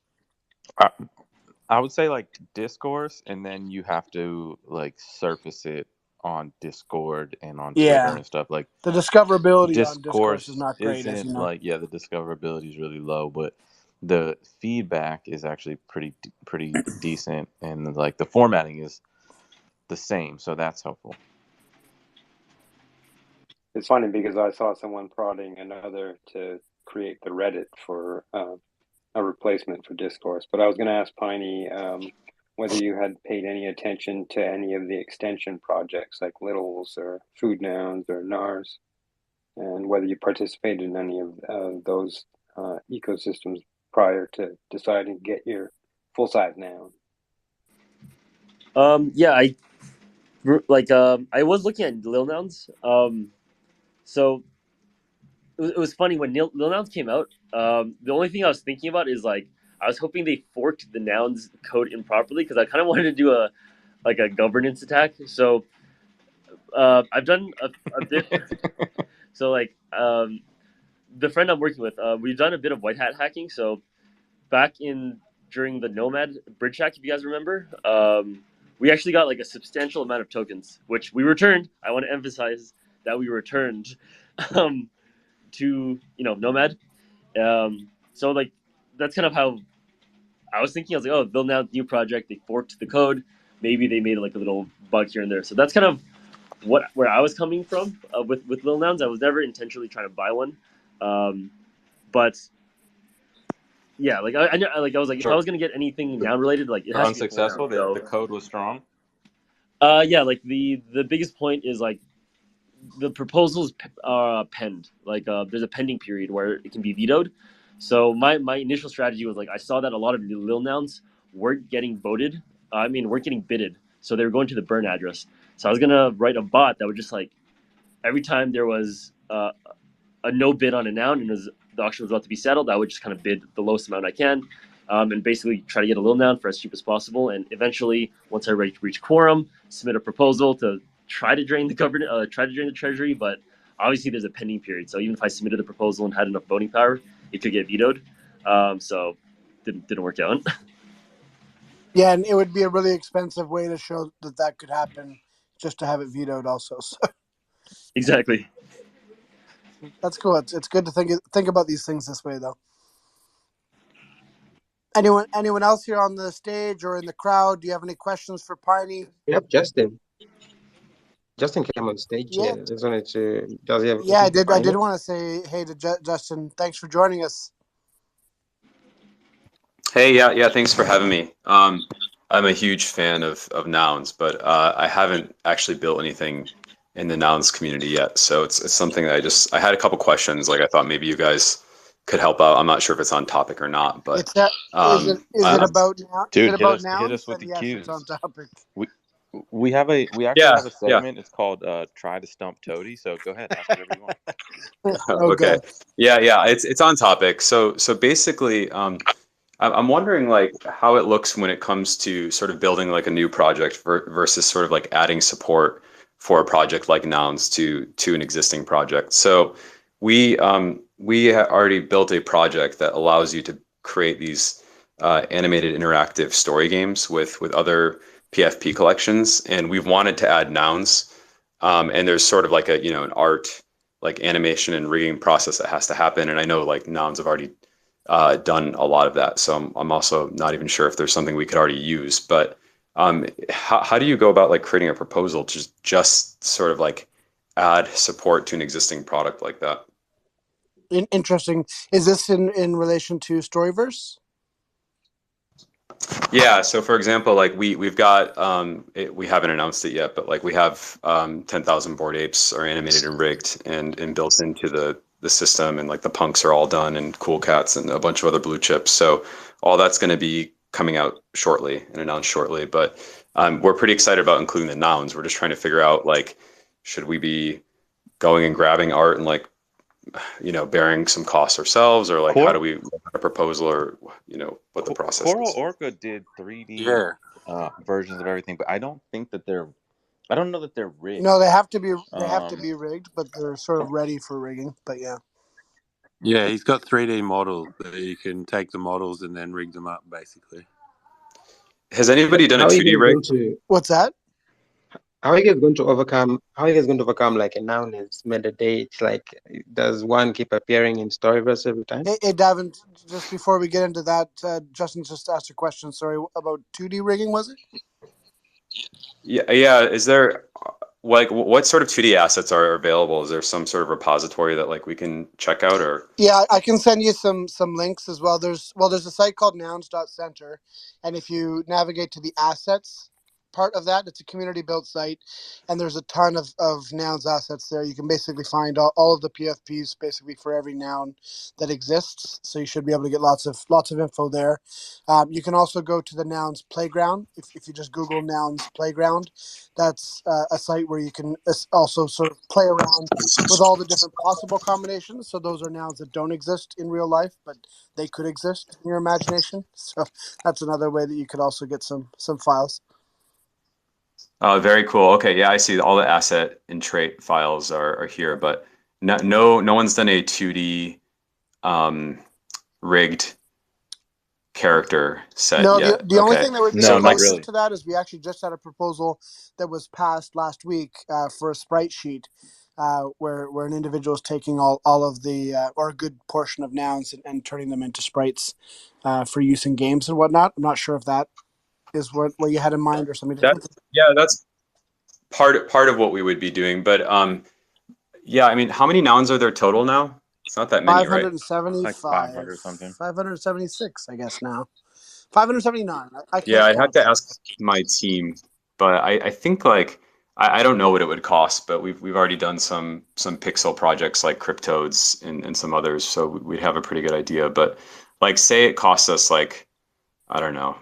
I would say like Discourse, and then you have to like surface it on Discord and on Twitter and stuff. Like the discoverability on Discourse is not great, as you know. the discoverability is really low, but the feedback is actually pretty decent, and like the formatting is the same, so that's helpful. It's funny because I saw someone prodding another to create the Reddit for a replacement for Discourse, but I was going to ask Piney whether you had paid any attention to any of the extension projects like Littles or Food Nouns or NARS, and whether you participated in any of those ecosystems prior to deciding to get your full-size noun. Yeah, I was looking at Lil Nouns. So it was funny when Lil Nouns came out. The only thing I was thinking about is like I was hoping they forked the Nouns code improperly because I kind of wanted to do a governance attack. So I've done a bit. So like the friend I'm working with, we've done a bit of white hat hacking. So back during the Nomad bridge hack, if you guys remember, we actually got like a substantial amount of tokens, which we returned. I want to emphasize that we returned to Nomad. So like that's kind of how I was thinking. I was like, oh, they'll now new project. They forked the code. Maybe they made like a little bug here and there. So that's kind of where I was coming from with Lil Nouns. I was never intentionally trying to buy one, but yeah, like I was like, Sure. if I was gonna get anything noun related, like it has unsuccessful. To be noun, the code was strong. Yeah, like the biggest point is like the proposals penned. Like there's a pending period where it can be vetoed. So my initial strategy was like I saw that a lot of Lil Nouns weren't getting voted. Weren't getting bidded. So they were going to the burn address. So I was gonna write a bot that would just like every time there was a no bid on a noun and the auction was about to be settled, I would just kind of bid the lowest amount I can, and basically try to get a Lil Noun for as cheap as possible. And eventually, once I reach quorum, submit a proposal to try to drain the treasury. But obviously, there's a pending period. So even if I submitted the proposal and had enough voting power, it could get vetoed. So didn't work out. Yeah, and it would be a really expensive way to show that could happen, just to have it vetoed also. So. Exactly. That's cool. It's good to think about these things this way, though. Anyone else here on the stage or in the crowd? Do you have any questions for Piney? Yep, Justin. Justin came on stage. Yeah. I just wanted to. Does he have? Yeah, I did want to say hey to Justin. Thanks for joining us. Hey, yeah. Thanks for having me. I'm a huge fan of nouns, but I haven't actually built anything in the nouns community yet. So it's something that I had a couple questions. Like I thought maybe you guys could help out. I'm not sure if it's on topic or not, but is it about nouns? Dude, is it about hit us with the yes, cues. it's on topic. We actually Yeah, have a yeah. segment. It's called Try to Stump Toady. So go ahead, ask whatever you want. Oh, Okay. God. Yeah. It's on topic. So basically, I'm wondering like how it looks when it comes to sort of building like a new project versus sort of like adding support for a project like Nouns to an existing project. So we already built a project that allows you to create these animated interactive story games with other PFP collections, and we've wanted to add Nouns. And there's sort of like a an art like animation and rigging process that has to happen. And I know like Nouns have already done a lot of that. So I'm also not even sure if there's something we could already use. But how do you go about like creating a proposal to just sort of like add support to an existing product like that? Interesting. Is this in relation to Storyverse? Yeah. So for example, like we've got we haven't announced it yet, but like we have 10,000 Bored Apes are animated and rigged and built into the system, and like the punks are all done, and Cool Cats and a bunch of other blue chips. So all that's going to be coming out shortly and announced shortly. But we're pretty excited about including the Nouns. We're just trying to figure out like, should we be going and grabbing art and like bearing some costs ourselves, or like how do we look at a proposal, or what the process Coral is. Orca did 3D Yeah. versions of everything, but I don't know that they're rigged. No, they have to be rigged, but they're sort of ready for rigging. But yeah. Yeah, he's got 3D models that you can take the models and then rig them up, basically. Has anybody done a How are you 2D guys rig? going to What's that? how are you guys going to overcome like a noun is meta date? Like, does one keep appearing in Storyverse every time? Hey, Davin, just before we get into that, Justin just asked a question, sorry, about 2D rigging, was it? Yeah. Is there like what sort of 2D assets are available? Is there some sort of repository that like we can check out, or? Yeah, I can send you some links as well. There's a site called nouns.center, and if you navigate to the assets part of that, it's a community built site, and there's a ton of nouns assets there. You can basically find all of the PFPs basically for every noun that exists. So you should be able to get lots of info there. You can also go to the Nouns Playground. If you just Google Nouns Playground, that's a site where you can also sort of play around with all the different possible combinations. So those are nouns that don't exist in real life, but they could exist in your imagination. So that's another way that you could also get some files. Very cool. Okay, yeah, I see all the asset and trait files are here, but no one's done a 2D rigged character set No, yet. the only Okay. thing that would be No, not closest really. to that is we actually just had a proposal that was passed last week for a sprite sheet, where an individual is taking all of the or a good portion of nouns and turning them into sprites for use in games and whatnot. I'm not sure if that is what you had in mind or something different. That's part of what we would be doing. But yeah, I mean, how many nouns are there total now? It's not that many, right? 575, Like 500 or something. 576, I guess now. 579. I Yeah, can't I'd have count. to ask my team, but I think like I don't know what it would cost, but we've already done some pixel projects like Cryptodes and some others, so we'd have a pretty good idea. But like, say it costs us like, I don't know,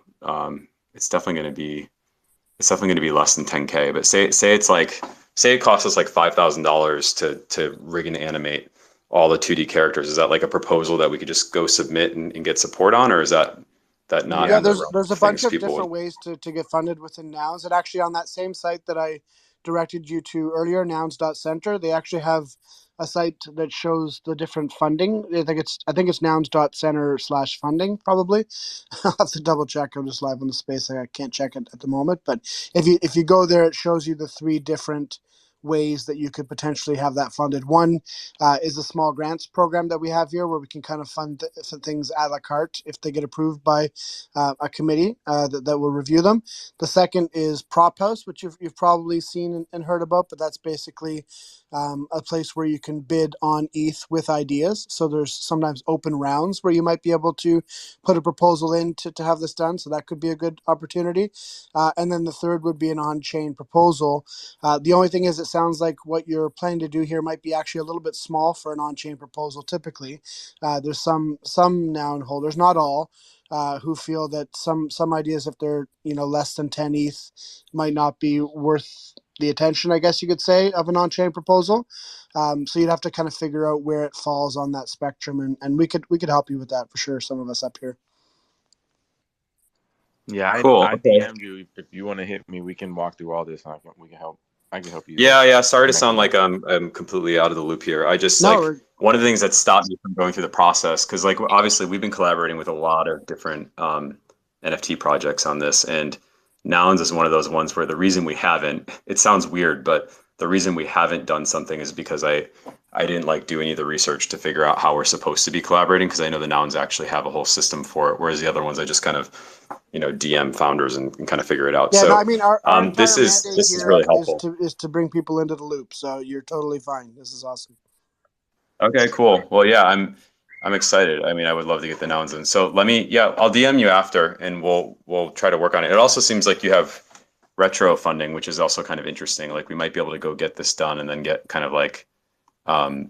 it's definitely going to be less than 10K. But say it costs us like $5,000 to rig and animate all the 2D characters. Is that like a proposal that we could just go submit and get support on, or is that not Yeah, in the realm there's a of bunch things of people different would? ways to get funded within Nouns. And actually on that same site that I directed you to earlier, nouns.center, they actually have a site that shows the different funding. I think it's nouns.center/funding probably. I'll have to double check. I'm just live on the space. I can't check it at the moment. But if you go there, it shows you the three different ways that you could potentially have that funded. One is a small grants program that we have here where we can kind of fund some things a la carte if they get approved by a committee that will review them. The second is Prop House, which you've probably seen and heard about, but that's basically a place where you can bid on ETH with ideas. So there's sometimes open rounds where you might be able to put a proposal in to have this done. So that could be a good opportunity. And then the third would be an on-chain proposal. The only thing is it sounds like what you're planning to do here might be actually a little bit small for an on-chain proposal typically. There's some noun holders, not all, who feel that some ideas, if they're less than 10 ETH, might not be worth the attention, I guess you could say, of an on-chain proposal. So you'd have to kind of figure out where it falls on that spectrum, and we could help you with that for sure. Some of us up here. Yeah, Cool. I Okay. DM'd you. If you want to hit me, we can walk through all this. And we can help. I can help you. Yeah. Sorry to connect sound with like I'm completely out of the loop here. I just No, one of the things that stopped me from going through the process, because like obviously we've been collaborating with a lot of different NFT projects on this, and Nouns is one of those ones where the reason we haven't, it sounds weird, but the reason we haven't done something is because I didn't like do any of the research to figure out how we're supposed to be collaborating, because I know the Nouns actually have a whole system for it, whereas the other ones I just kind of DM founders and kind of figure it out. yeah, So no, I mean our entire this mandate is here really is helpful. to bring people into the loop. So you're totally fine. This is awesome. Okay, cool. Well, yeah, I'm excited. I mean, I would love to get the Nouns in. So I'll DM you after, and we'll try to work on it. It also seems like you have retro funding, which is also kind of interesting. Like we might be able to go get this done and then get kind of like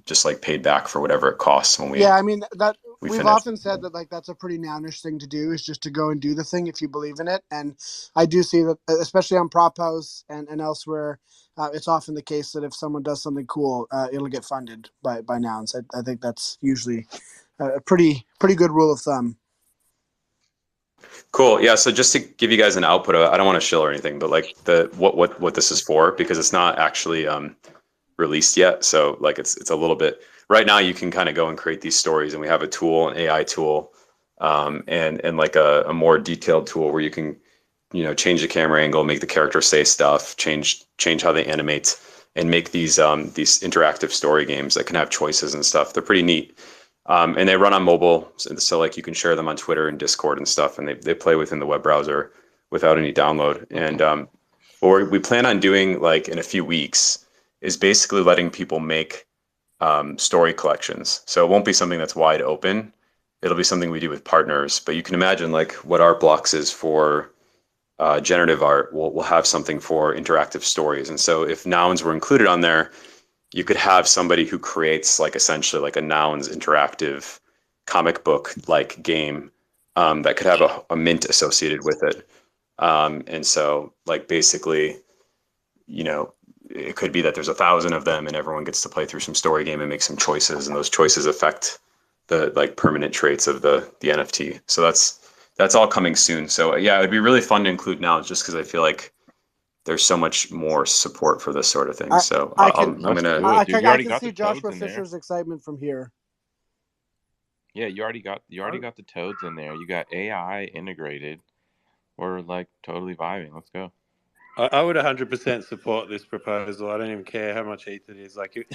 just like paid back for whatever it costs when we Yeah, I mean that we've finish. often said that like that's a pretty nounish thing to do, is just to go and do the thing if you believe in it. And I do see that, especially on Prop House and elsewhere, it's often the case that if someone does something cool, it'll get funded by Nouns. I think that's usually a pretty good rule of thumb. Cool. Yeah. So just to give you guys an output, I don't want to shill or anything, but like what this is for, because it's not actually released yet. So like it's a little bit right now. You can kind of go and create these stories, and we have a tool, an AI tool, and like a more detailed tool where you can change the camera angle, make the character say stuff, change how they animate, and make these interactive story games that can have choices and stuff. They're pretty neat. And they run on mobile, so like you can share them on Twitter and Discord and stuff, and they play within the web browser without any download. And what we plan on doing, like in a few weeks, is basically letting people make story collections. So it won't be something that's wide open. It'll be something we do with partners. But you can imagine like what Art Blocks is for generative art. We'll have something for interactive stories. And so if nouns were included on there, you could have somebody who creates like essentially like a Nouns interactive comic book like game that could have a mint associated with it. And so like basically, it could be that there's 1,000 of them and everyone gets to play through some story game and make some choices, and those choices affect the like permanent traits of the NFT. So that's all coming soon. So yeah, it'd be really fun to include Nouns, just because I feel like there's so much more support for this sort of thing. So I I'm gonna. I dude. You already can got see the Joshua toads in there. Fisher's excitement from here. Yeah, you already got the toads in there. You got AI integrated. We're like totally vibing. Let's go. I would 100% support this proposal. I don't even care how much ETH it is. Like if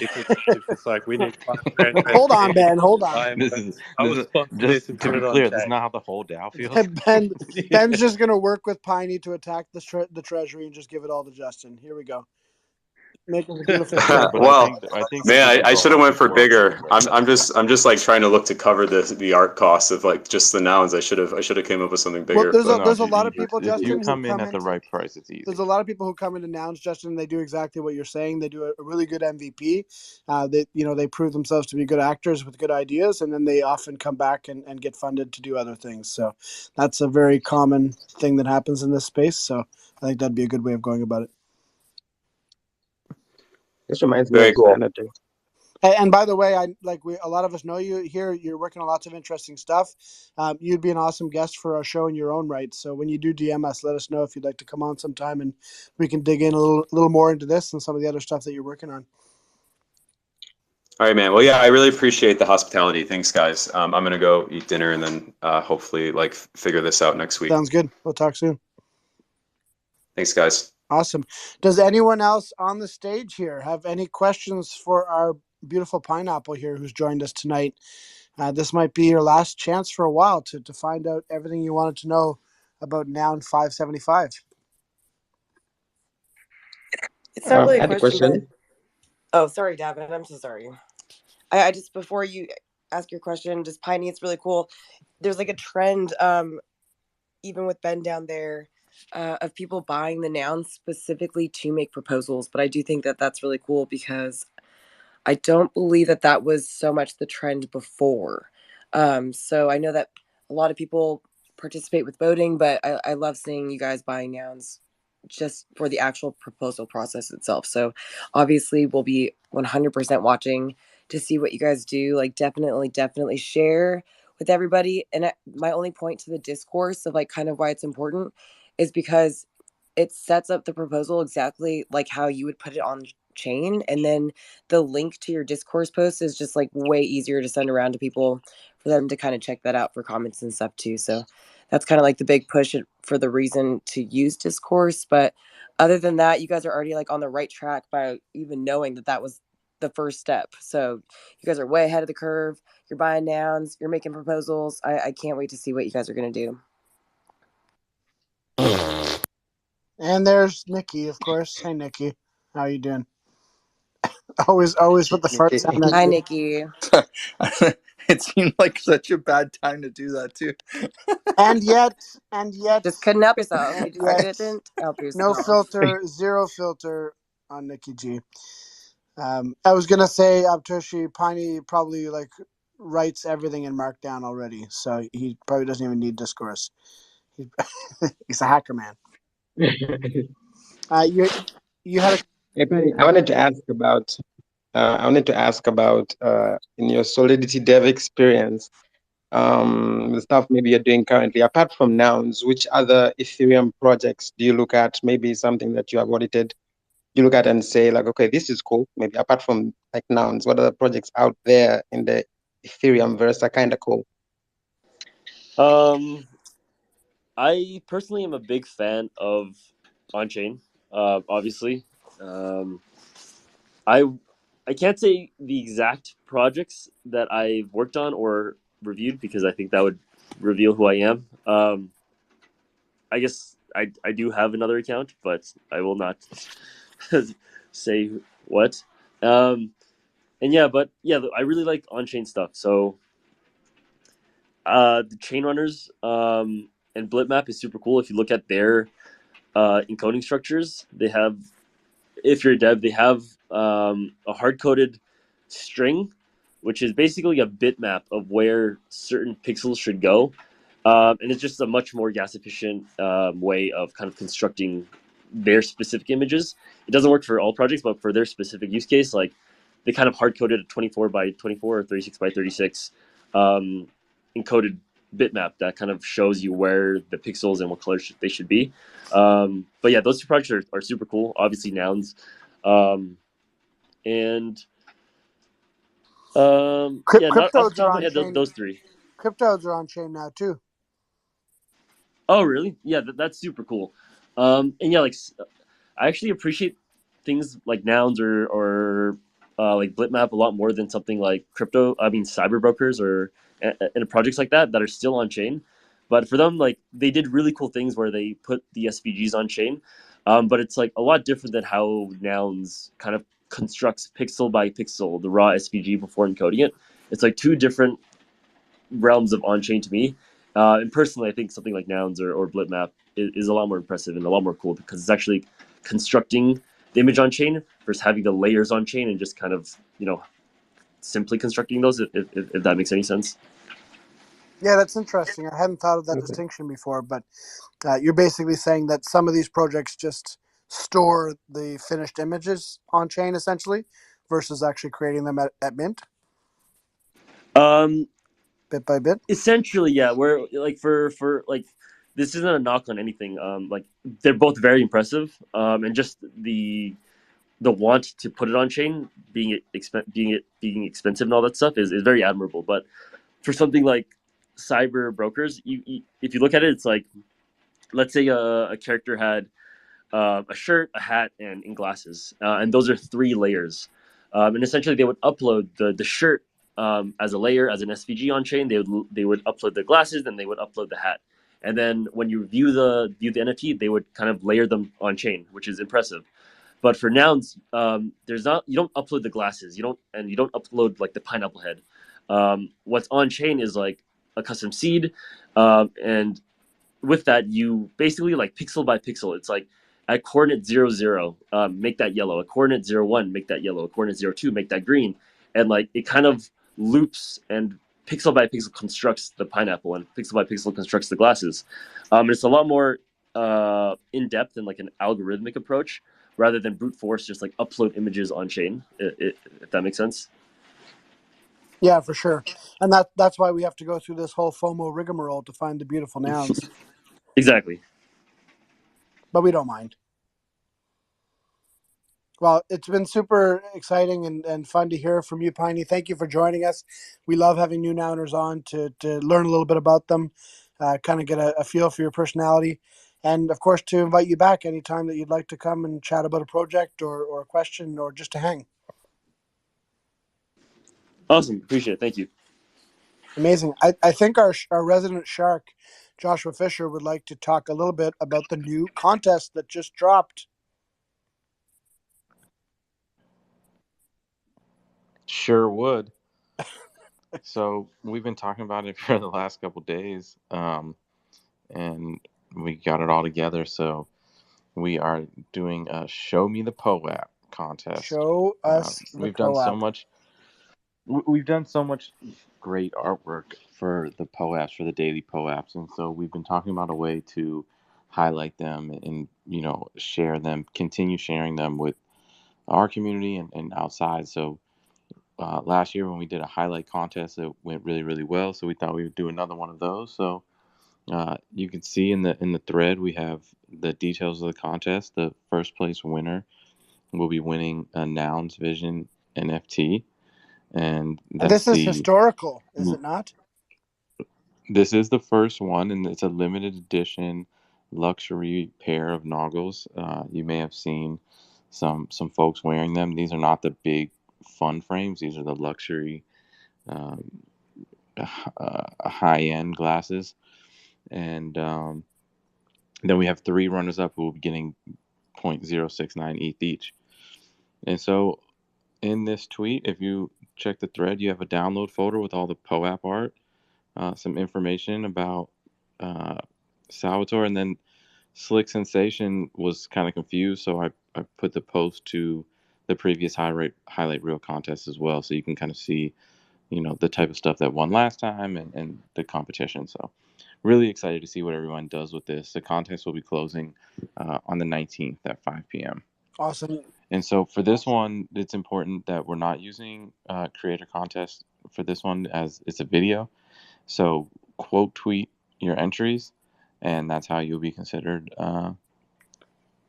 it's like we need 5 grand. Hold on, Ben. Hold on. I will sponsor Just this and to put be it on clear, this is chain. not how the whole DAO feels. Ben's just gonna work with Piney to attack the treasury and just give it all to Justin. Here we go. Make it a beautiful. Well, I think man, I should have went for bigger. Right? I'm just like trying to look to cover the art costs of like just the nouns. I should have came up with something bigger. Well, there's a lot of people, if Justin, you who come in at the right price, it's easy. There's a lot of people who come into Nouns, Justin, and they do exactly what you're saying. They do a really good MVP. They prove themselves to be good actors with good ideas, and then they often come back and get funded to do other things. So that's a very common thing that happens in this space. So I think that'd be a good way of going about it. This reminds me of Canada. And by the way, a lot of us know you here. You're working on lots of interesting stuff. You'd be an awesome guest for our show in your own right. So when you do DM us, let us know if you'd like to come on sometime, and we can dig in a little more into this and some of the other stuff that you're working on. All right, man. Well, yeah, I really appreciate the hospitality. Thanks, guys. I'm gonna go eat dinner and then hopefully like figure this out next week. Sounds good. We'll talk soon. Thanks, guys. Awesome. Does anyone else on the stage here have any questions for our beautiful pineapple here who's joined us tonight? This might be your last chance for a while to find out everything you wanted to know about Noun 575. It's not really I a had a question. question. Oh, sorry, Davin. I'm so sorry. I just, before you ask your question, just Piney, it's really cool. There's like a trend, even with Ben down there, of people buying the nouns specifically to make proposals. But I do think that that's really cool, because I don't believe that was so much the trend before. So I know that a lot of people participate with voting, but I love seeing you guys buying nouns just for the actual proposal process itself. So obviously we'll be 100% watching to see what you guys do. Like definitely share with everybody. And my only point to the discourse of like kind of why it's important is because it sets up the proposal exactly like how you would put it on chain, and then the link to your discourse post is just like way easier to send around to people for them to kind of check that out for comments and stuff too. So that's kind of like the big push for the reason to use discourse. But other than that, you guys are already like on the right track by even knowing that was the first step. So you guys are way ahead of the curve. You're buying nouns, you're making proposals. I can't wait to see what you guys are going to do. And there's Nikki, of course. Hey, Nikki. How you doing? Always with the fart sound. Hi, Nikki. It seemed like such a bad time to do that, too. And yet. Just couldn't help yourself. You just Yes. couldn't help yourself. No filter, zero filter on Nikki G. I was going to say, Abtushi, Piney probably like writes everything in Markdown already, so he probably doesn't even need discourse. He's a hacker man. You had a... Hey, Penny, I wanted to ask about in your Solidity dev experience, the stuff maybe you're doing currently, apart from nouns, which other Ethereum projects do you look at? Maybe something that you have audited, you look at and say like, okay, this is cool. Maybe apart from like nouns, what other projects out there in the Ethereum verse are kind of cool? I personally am a big fan of on-chain, obviously. I can't say the exact projects that I've worked on or reviewed because I think that would reveal who I am. I guess I do have another account, but I will not say what. I really like on-chain stuff. So the chain runners and Blipmap is super cool. If you look at their encoding structures, they have, if you're a dev, they have a hard-coded string, which is basically a bitmap of where certain pixels should go. And it's just a much more gas-efficient way of kind of constructing their specific images. It doesn't work for all projects, but for their specific use case, like they kind of hard-coded a 24 by 24 or 36 by 36 encoded bitmap that kind of shows you where the pixels and what colors they should be. But yeah, those two projects are super cool. Obviously, nouns. Not off the top of my head, those three. Cryptos are on chain now too. Oh, really? Yeah, that's super cool. I actually appreciate things like nouns or like Blipmap a lot more than something like cyber brokers or and projects like that are still on chain. But for them, like they did really cool things where they put the SVGs on chain. But it's like a lot different than how nouns kind of constructs pixel by pixel the raw SVG before encoding it. It's like two different realms of on chain to me. And personally, I think something like nouns or Blipmap is a lot more impressive and a lot more cool because it's actually constructing the image on chain versus having the layers on chain and just kind of, simply constructing those, if that makes any sense. Yeah, that's interesting. I hadn't thought of that distinction before, but you're basically saying that some of these projects just store the finished images on chain essentially versus actually creating them at mint? Bit by bit? Essentially, yeah. Where like for like this isn't a knock on anything. Like they're both very impressive. And just the want to put it on chain, being expensive and all that stuff is very admirable. But for something like cyber brokers, if you look at it, it's like, let's say a character had a shirt, a hat, and glasses, and those are 3 layers. And essentially, they would upload the shirt as a layer, as an SVG on chain. They would upload the glasses, then they would upload the hat, and then when you view the NFT, they would kind of layer them on chain, which is impressive. But for nouns, you don't upload the glasses, you don't upload like the pineapple head. What's on chain is like a custom seed, and with that, you basically like pixel by pixel. It's like at coordinate 0, 0, make that yellow. At coordinate 0, 1, make that yellow. At coordinate 0, 2, make that green. And like it kind of loops and pixel by pixel constructs the pineapple and pixel by pixel constructs the glasses. It's a lot more in depth and like an algorithmic approach rather than brute force, just like upload images on chain. If that makes sense. Yeah, for sure. And that's why we have to go through this whole FOMO rigmarole to find the beautiful nouns. Exactly. But we don't mind. Well, it's been super exciting and fun to hear from you, Piney. Thank you for joining us. We love having new nouners on to learn a little bit about them, kind of get a feel for your personality. And, of course, to invite you back anytime that you'd like to come and chat about a project or a question or just to hang. Awesome. Appreciate it. Thank you. Amazing. I think our resident shark, Joshua Fisher, would like to talk a little bit about the new contest that just dropped. Sure would. So we've been talking about it for the last couple of days, and we got it all together. So we are doing a Show Me the POAP contest. Show us the We've done so POAP. much. We've done so much great artwork for the POAPs, for the daily POAPs, and so we've been talking about a way to highlight them and share them, continue sharing them with our community and outside. So last year when we did a highlight contest, it went really, really well. So we thought we would do another one of those. So you can see in the thread we have the details of the contest. The first place winner will be winning a Nouns Vision NFT, and This is historical, is it not? This is the first one, and it's a limited edition luxury pair of noggles. You may have seen some folks wearing them. These are not the big fun frames. These are the luxury high-end glasses. And then we have 3 runners-up who will be getting 0.069 ETH each. And so in this tweet, if you check the thread, you have a download folder with all the POAP art, some information about Salvatore, and then Slick Sensation was kind of confused, so I put the post to the previous highlight reel contest as well, so you can kind of see, the type of stuff that won last time and the competition. So really excited to see what everyone does with this. The contest will be closing on the 19th at 5 p.m. Awesome. And so for this one, it's important that we're not using creator contest for this one, as it's a video. So quote tweet your entries, and that's how you'll be considered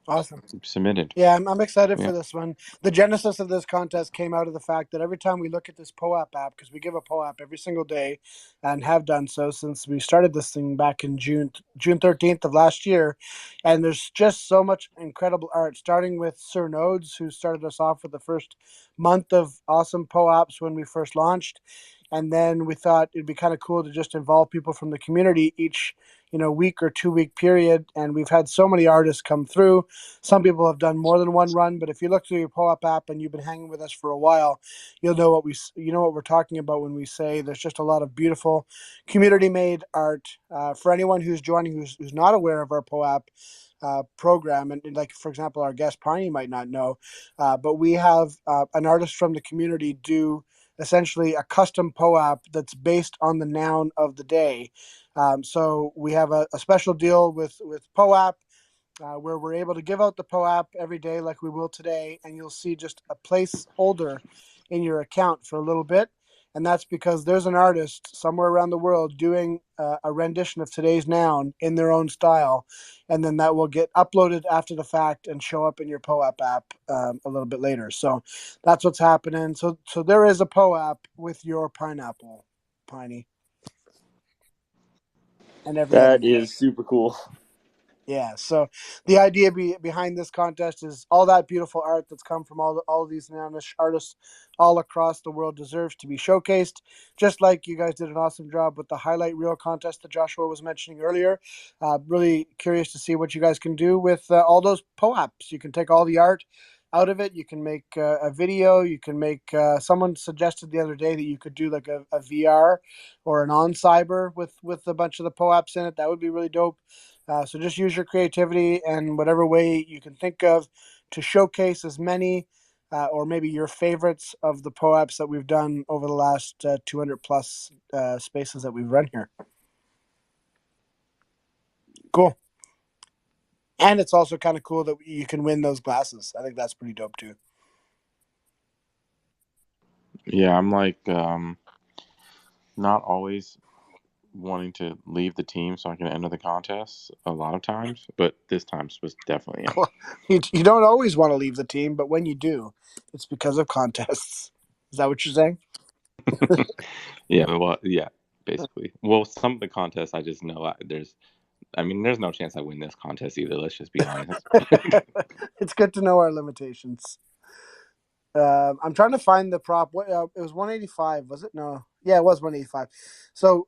Awesome. submitted. Yeah, I'm excited for this one. The genesis of this contest came out of the fact that every time we look at this POAP app, because we give a POAP every single day and have done so since we started this thing back in June 13th of last year, and there's just so much incredible art, starting with Sir Nodes, who started us off with the first month of awesome POAPs when we first launched. And then we thought it'd be kind of cool to just involve people from the community each, week or 2-week period. And we've had so many artists come through. Some people have done more than one run, but if you look through your POAP app and you've been hanging with us for a while, you'll know what we're talking about when we say there's just a lot of beautiful community-made art. For anyone who's joining who's not aware of our POAP program, and like, for example, our guest Piney might not know, but we have an artist from the community do essentially a custom POAP that's based on the noun of the day. So we have a special deal with POAP where we're able to give out the POAP every day like we will today, and you'll see just a placeholder in your account for a little bit. And that's because there's an artist somewhere around the world doing a rendition of today's noun in their own style. And then that will get uploaded after the fact and show up in your POAP app a little bit later. So that's what's happening. So there is a POAP with your pineapple, Piney. And every That is super cool. Yeah, so the idea behind this contest is all that beautiful art that's come from all these artists all across the world deserves to be showcased. Just like you guys did an awesome job with the highlight reel contest that Joshua was mentioning earlier. Really curious to see what you guys can do with all those POAPs. You can take all the art out of it. You can make a video. You can make. Someone suggested the other day that you could do like a VR or an on-cyber with a bunch of the POAPs in it. That would be really dope. So just use your creativity and whatever way you can think of to showcase as many or maybe your favorites of the POAPs that we've done over the last 200 plus spaces that we've run here. Cool. And it's also kind of cool that you can win those glasses. I think that's pretty dope too. Yeah, I'm like not always wanting to leave the team so I can enter the contest a lot of times, but this time was definitely it. You don't always want to leave the team, but when you do, it's because of contests. Is that what you're saying? Yeah, well, yeah, basically. Well, some of the contests I just know there's no chance I win this contest either. Let's just be honest. It's good to know our limitations. I'm trying to find the prop. It was 185, was it? No. Yeah, it was 185. So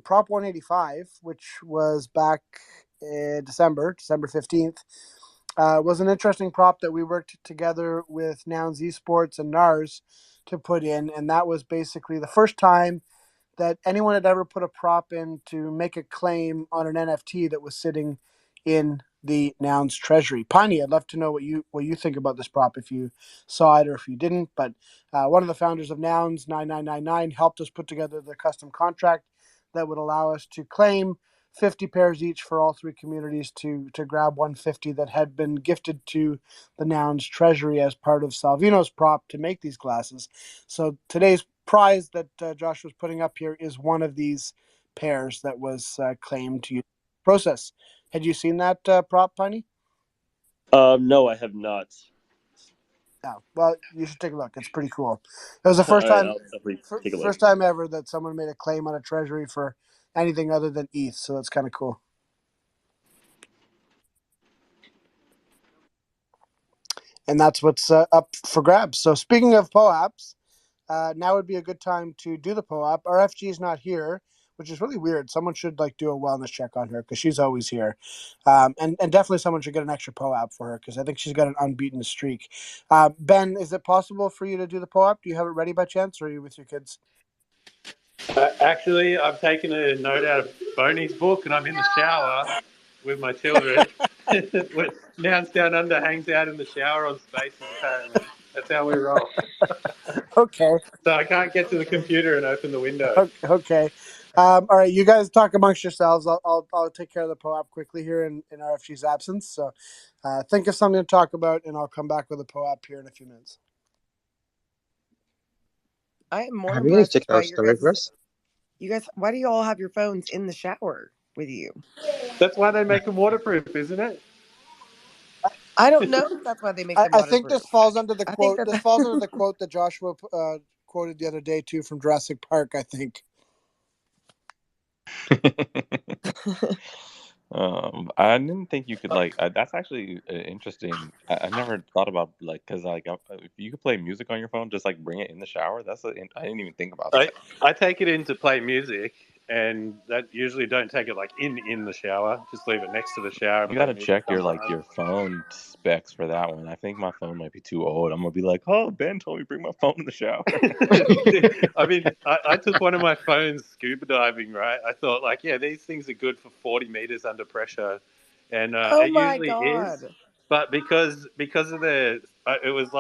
prop 185, which was back in December 15th, was an interesting prop that we worked together with Nouns Esports and NARS to put in. And that was basically the first time that anyone had ever put a prop in to make a claim on an NFT that was sitting in the Nouns treasury. Piney, I'd love to know what you think about this prop, if you saw it or if you didn't. But one of the founders of Nouns, 9999, helped us put together the custom contract that would allow us to claim 50 pairs each for all three communities to grab 150 that had been gifted to the Nouns treasury as part of Salvino's prop to make these glasses. So today's prize that Josh was putting up here is one of these pairs that was claimed to use the process. Had you seen that prop, Piney? No, I have not. Oh, well, you should take a look. It's pretty cool. It was the first All right, time, I'll definitely take a look. first time ever that someone made a claim on a treasury for anything other than ETH. So that's kind of cool. And that's what's up for grabs. So speaking of POAPs, now would be a good time to do the POAP. Our FG is not here, which is really weird. Someone should do a wellness check on her because she's always here. And definitely someone should get an extra POAP for her because I think she's got an unbeaten streak. Ben, is it possible for you to do the POAP? Do you have it ready by chance, or are you with your kids? Actually, I've taken a note out of Boney's book and I'm in the shower with my children. Nouns Down Under hangs out in the shower on Spaces, apparently. That's how we roll. Okay. So I can't get to the computer and open the window. Okay. All right, you guys talk amongst yourselves. I'll take care of the POAP quickly here in RFG's absence. So think of something to talk about, and I'll come back with a POAP here in a few minutes. I am more Have you guys impressed checked by out your guys. Storyverse? You guys, why do you all have your phones in the shower with you? That's why they make them waterproof, isn't it? I don't know if that's why they make them waterproof. I think this falls under the quote. This falls under the quote that Joshua quoted the other day too from Jurassic Park, I think. I didn't think you could that's actually interesting. I never thought about because if you could play music on your phone, just bring it in the shower. I didn't even think about that. I take it in to play music, and that usually don't take it in the shower. Just leave it next to the shower. You gotta check your phone specs for that one. I think my phone might be too old. I'm gonna be like, oh, Ben told me to bring my phone in the shower. I mean, I took one of my phones scuba diving, right? I thought these things are good for 40 meters under pressure, and it usually is. But because of it was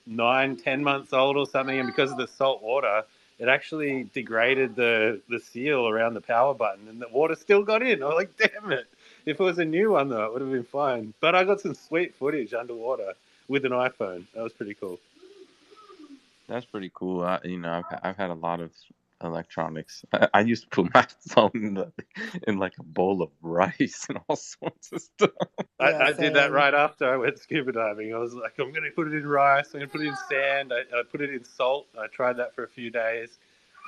9-10 months old or something, and because of the salt water, it actually degraded the seal around the power button, and the water still got in. I was like, damn it. If it was a new one, though, it would have been fine. But I got some sweet footage underwater with an iPhone. That was pretty cool. That's pretty cool. I've had a lot of electronics. I used to put my phone in a bowl of rice and all sorts of stuff. I did that right after I went scuba diving. I was like, I'm going to put it in rice. I'm going to put it in sand. I put it in salt. I tried that for a few days.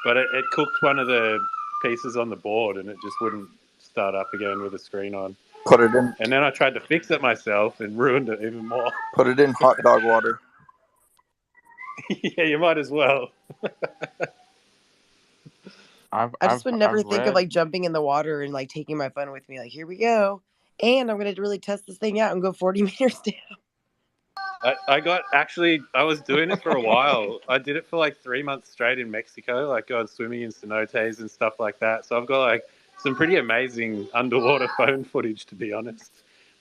But it cooked one of the pieces on the board, and it just wouldn't start up again with the screen on. Put it in. And then I tried to fix it myself and ruined it even more. Put it in hot dog water. Yeah, you might as well. I just would never think of jumping in the water and taking my phone with me. Here we go. And I'm going to really test this thing out and go 40 meters down. I was doing it for a while. I did it for 3 months straight in Mexico, going swimming in cenotes and stuff like that. So I've got some pretty amazing underwater phone footage, to be honest.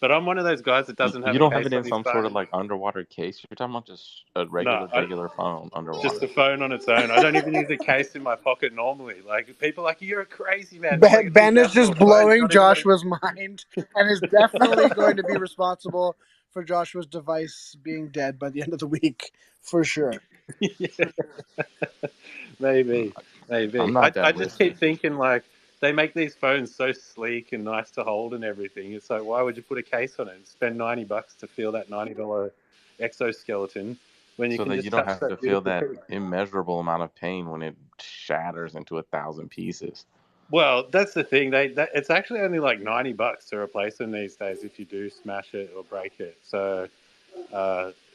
But I'm one of those guys that doesn't have You a don't have case it on in his some sort of phone. like underwater case. You're talking about just a No, regular phone underwater. just the phone on its own. I don't even use a case in my pocket normally. Like people are like, you're a crazy man. It's like a Ben is just $2,000 phone. It's blowing not even Joshua's mind and is definitely going to be responsible for Joshua's device being dead by the end of the week, for sure. Maybe. I'm not that I just risky. keep thinking like they make these phones so sleek and nice to hold and everything. It's like, why would you put a case on it and spend $90 to feel that $90 exoskeleton when you So can that just you don't touch have to that feel beautiful that piece? immeasurable amount of pain when it shatters into 1,000 pieces. Well, that's the thing. It's actually only like $90 to replace them these days if you do smash it or break it. So,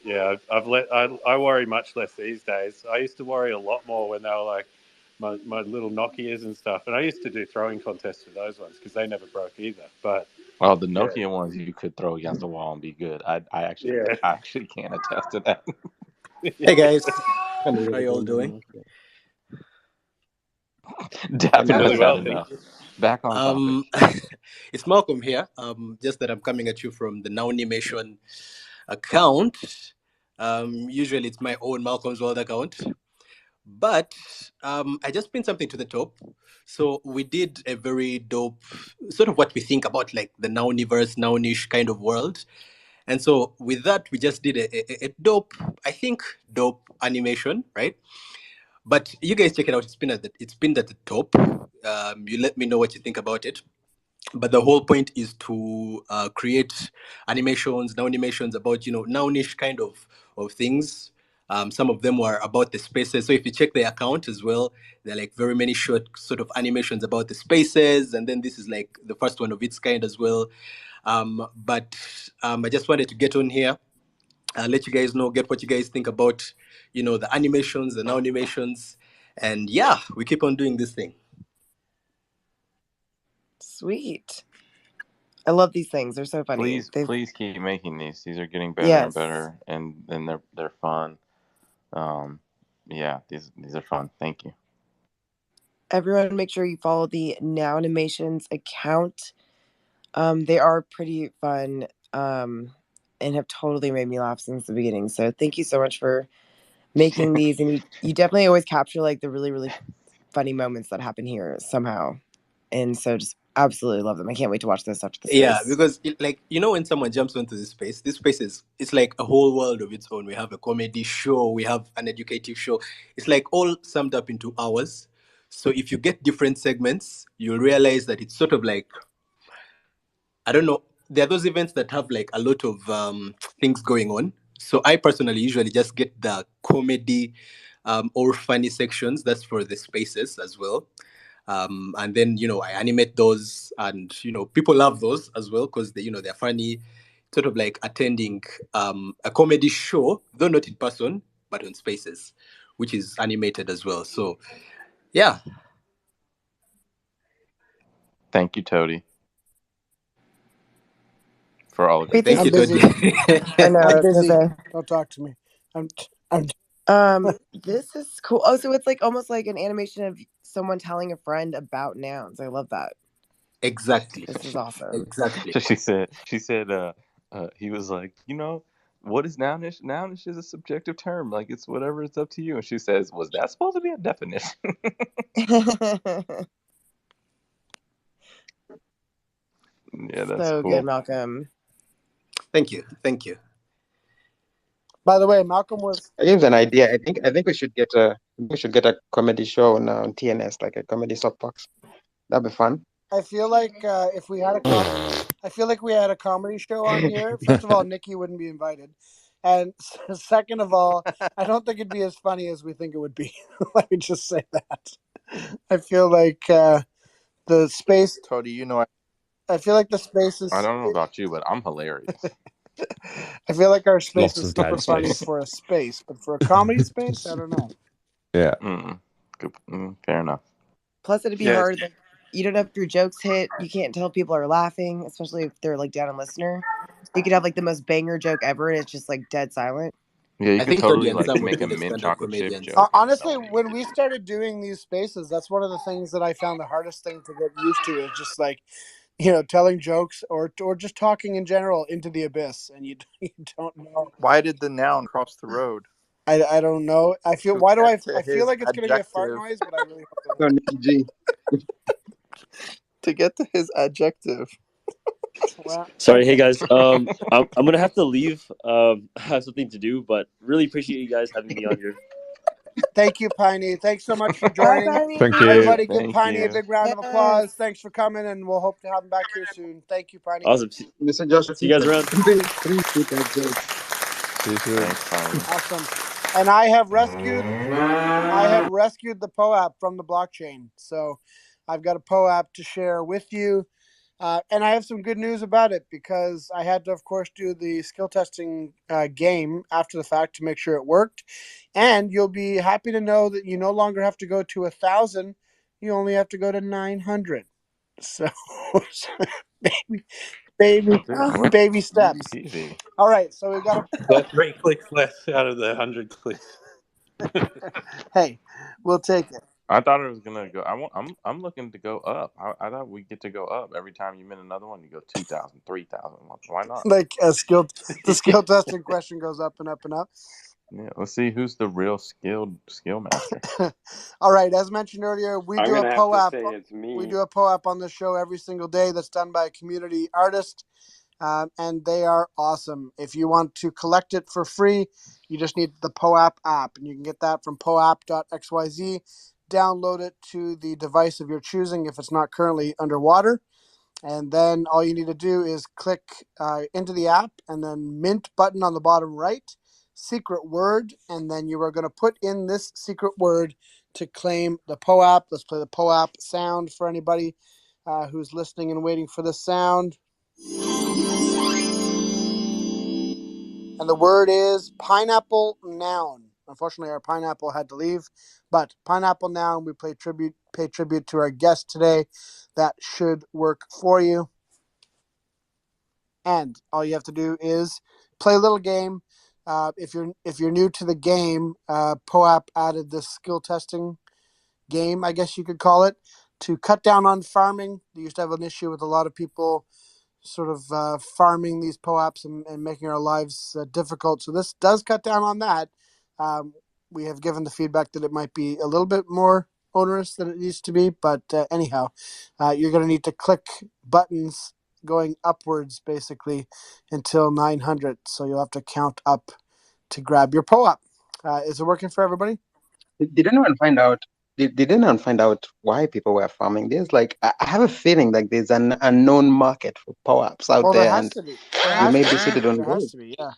yeah, I worry much less these days. I used to worry a lot more when they were like my little Nokias and stuff, and I used to do throwing contests with those ones because they never broke either. But Well, the yeah, Nokia ones you could throw against the wall and be good. I yeah. actually can attest to that. Hey guys, And how you all doing? Davin Really has well, had thank enough. you. Back on topic. It's Malcolm here. Just that I'm coming at you from the Now Animation account. Usually it's my own Malcolm's World account, but I just pinned something to the top. So we did a very dope, sort of what we think about like the Nouniverse, Nounish kind of world. And so with that, we just did a dope, I think, dope animation, right? But you guys check it out. It's pinned at the top. You let me know what you think about it. But the whole point is to create animations, now animations about nounish kind of things. Some of them were about the spaces. So if you check the account as well, there are like very many short sort of animations about the spaces, and then this is like the first one of its kind as well. But I just wanted to get on here, let you guys know, get what you guys think about, the animations, the now animations, and yeah, we keep on doing this thing. Sweet. I love these things. They're so funny. Please keep making these. These are getting better and Yes. better, and they're fun. Yeah, these are fun. Thank you. Everyone, make sure you follow the Now Animations account. They are pretty fun, and have totally made me laugh since the beginning. So thank you so much for making these, and you definitely always capture like the really, really funny moments that happen here somehow. And so just absolutely love them. I can't wait to watch this after the space. Yeah, because when someone jumps onto this space it's like a whole world of its own. We have a comedy show, we have an educative show. It's like all summed up into hours. So if you get different segments, you'll realize that it's sort of like, I don't know, there are those events that have like a lot of things going on. So I personally usually just get the comedy or funny sections. That's for the spaces as well. And then I animate those, and people love those as well because they're funny, sort of like attending a comedy show, though not in person but on spaces, which is animated as well. So yeah, thank you, Toady, for all of Wait, it. thank you, busy. Toady. I know. I I'm was busy. gonna say. Don't talk to me. This is cool. Oh, so it's like almost like an animation of someone telling a friend about nouns. I love that. Exactly. This is awesome. Exactly. She said he was like, what is nounish? Nounish is a subjective term. Like it's whatever, it's up to you. And she says, was that supposed to be a definition? Yeah, that's so cool. good, Malcolm. Thank you. By the way, Malcolm was. I gave an idea. I think we should get a comedy show now on TNS, like a comedy soapbox. That'd be fun. I feel like if we had a comedy show on here. First of all, Nikki wouldn't be invited, and second of all, I don't think it'd be as funny as we think it would be. Let me just say that. I feel like the space. Toady, I feel like the space is. I don't know about you, but I'm hilarious. I feel like our space Lots is of dad super funny space. for a space, but for a comedy space, I don't know. Yeah. Good. Fair enough. Plus, it'd be hard. Like, you don't know if your jokes hit. You can't tell if people are laughing, especially if they're like down on listener. You could have like the most banger joke ever, and it's just like dead silent. Yeah, you I could think totally Toady and like Sam would make be a the mint stand-up chocolate chip comedians. joke. Honestly, when we started doing these spaces, that's one of the things that I found the hardest thing to get used to is just like telling jokes or just talking in general into the abyss, and you don't know. Why did the noun cross the road? I don't know. I feel To why do get to I feel his like it's going to be a fart adjective. noise, but I really hope it So, won't. G. To get to his adjective. Well, Sorry, hey guys. I'm gonna have to leave. I have something to do, but really appreciate you guys having me on here. thank you, Piney. Thanks so much for Bye, joining. Piney. Thank you. Everybody, give Thank Piney a you. big round of applause. Thanks for coming, and we'll hope to have him back here soon. Thank you, Piney. Awesome. Mr. Joseph, See you guys around. please keep that joke. See you soon. Thanks, Tiny. Awesome. And I have rescued the POAP from the blockchain. So I've got a POAP to share with you. And I have some good news about it because I had to, of course, do the skill testing game after the fact to make sure it worked. And you'll be happy to know that you no longer have to go to 1,000. You only have to go to 900. So, baby Oh, baby Easy steps. peasy. All right. So we've got That's 3 clicks less out of the 100 clicks. hey, we'll take it. I thought it was gonna go. I'm looking to go up. I thought we get to go up every time you mint another one. You go 2,000, 3,000. Why not? Like the skill testing question goes up and up and up. Yeah, let's see who's the real skill master. All right, as mentioned earlier, we I'm do a gonna have to POAP. say it's me. We do a POAP on the show every single day that's done by a community artist, and they are awesome. If you want to collect it for free, you just need the POAP app, and you can get that from poap.xyz. Download it to the device of your choosing if it's not currently underwater. And then all you need to do is click into the app and then mint button on the bottom right, secret word, and then you are going to put in this secret word to claim the POAP. Let's play the POAP sound for anybody who's listening and waiting for the sound. And the word is pineapple noun. Unfortunately, our pineapple had to leave, but pineapple noun. We pay tribute to our guest today. That should work for you. And all you have to do is play a little game. If you're new to the game, POAP added this skill testing game, I guess you could call it, to cut down on farming. They used to have an issue with a lot of people sort of farming these POAPs and making our lives difficult. So this does cut down on that. We have given the feedback that it might be a little bit more onerous than it used to be, but anyhow, you're going to need to click buttons going upwards basically until 900. So you'll have to count up to grab your POAP. Is it working for everybody? Did anyone find out? Did anyone find out why people were farming? There's like I have a feeling like there's an unknown market for POAPs out Well, there there, has and to be. we may be seated on There has gold. to be, yeah.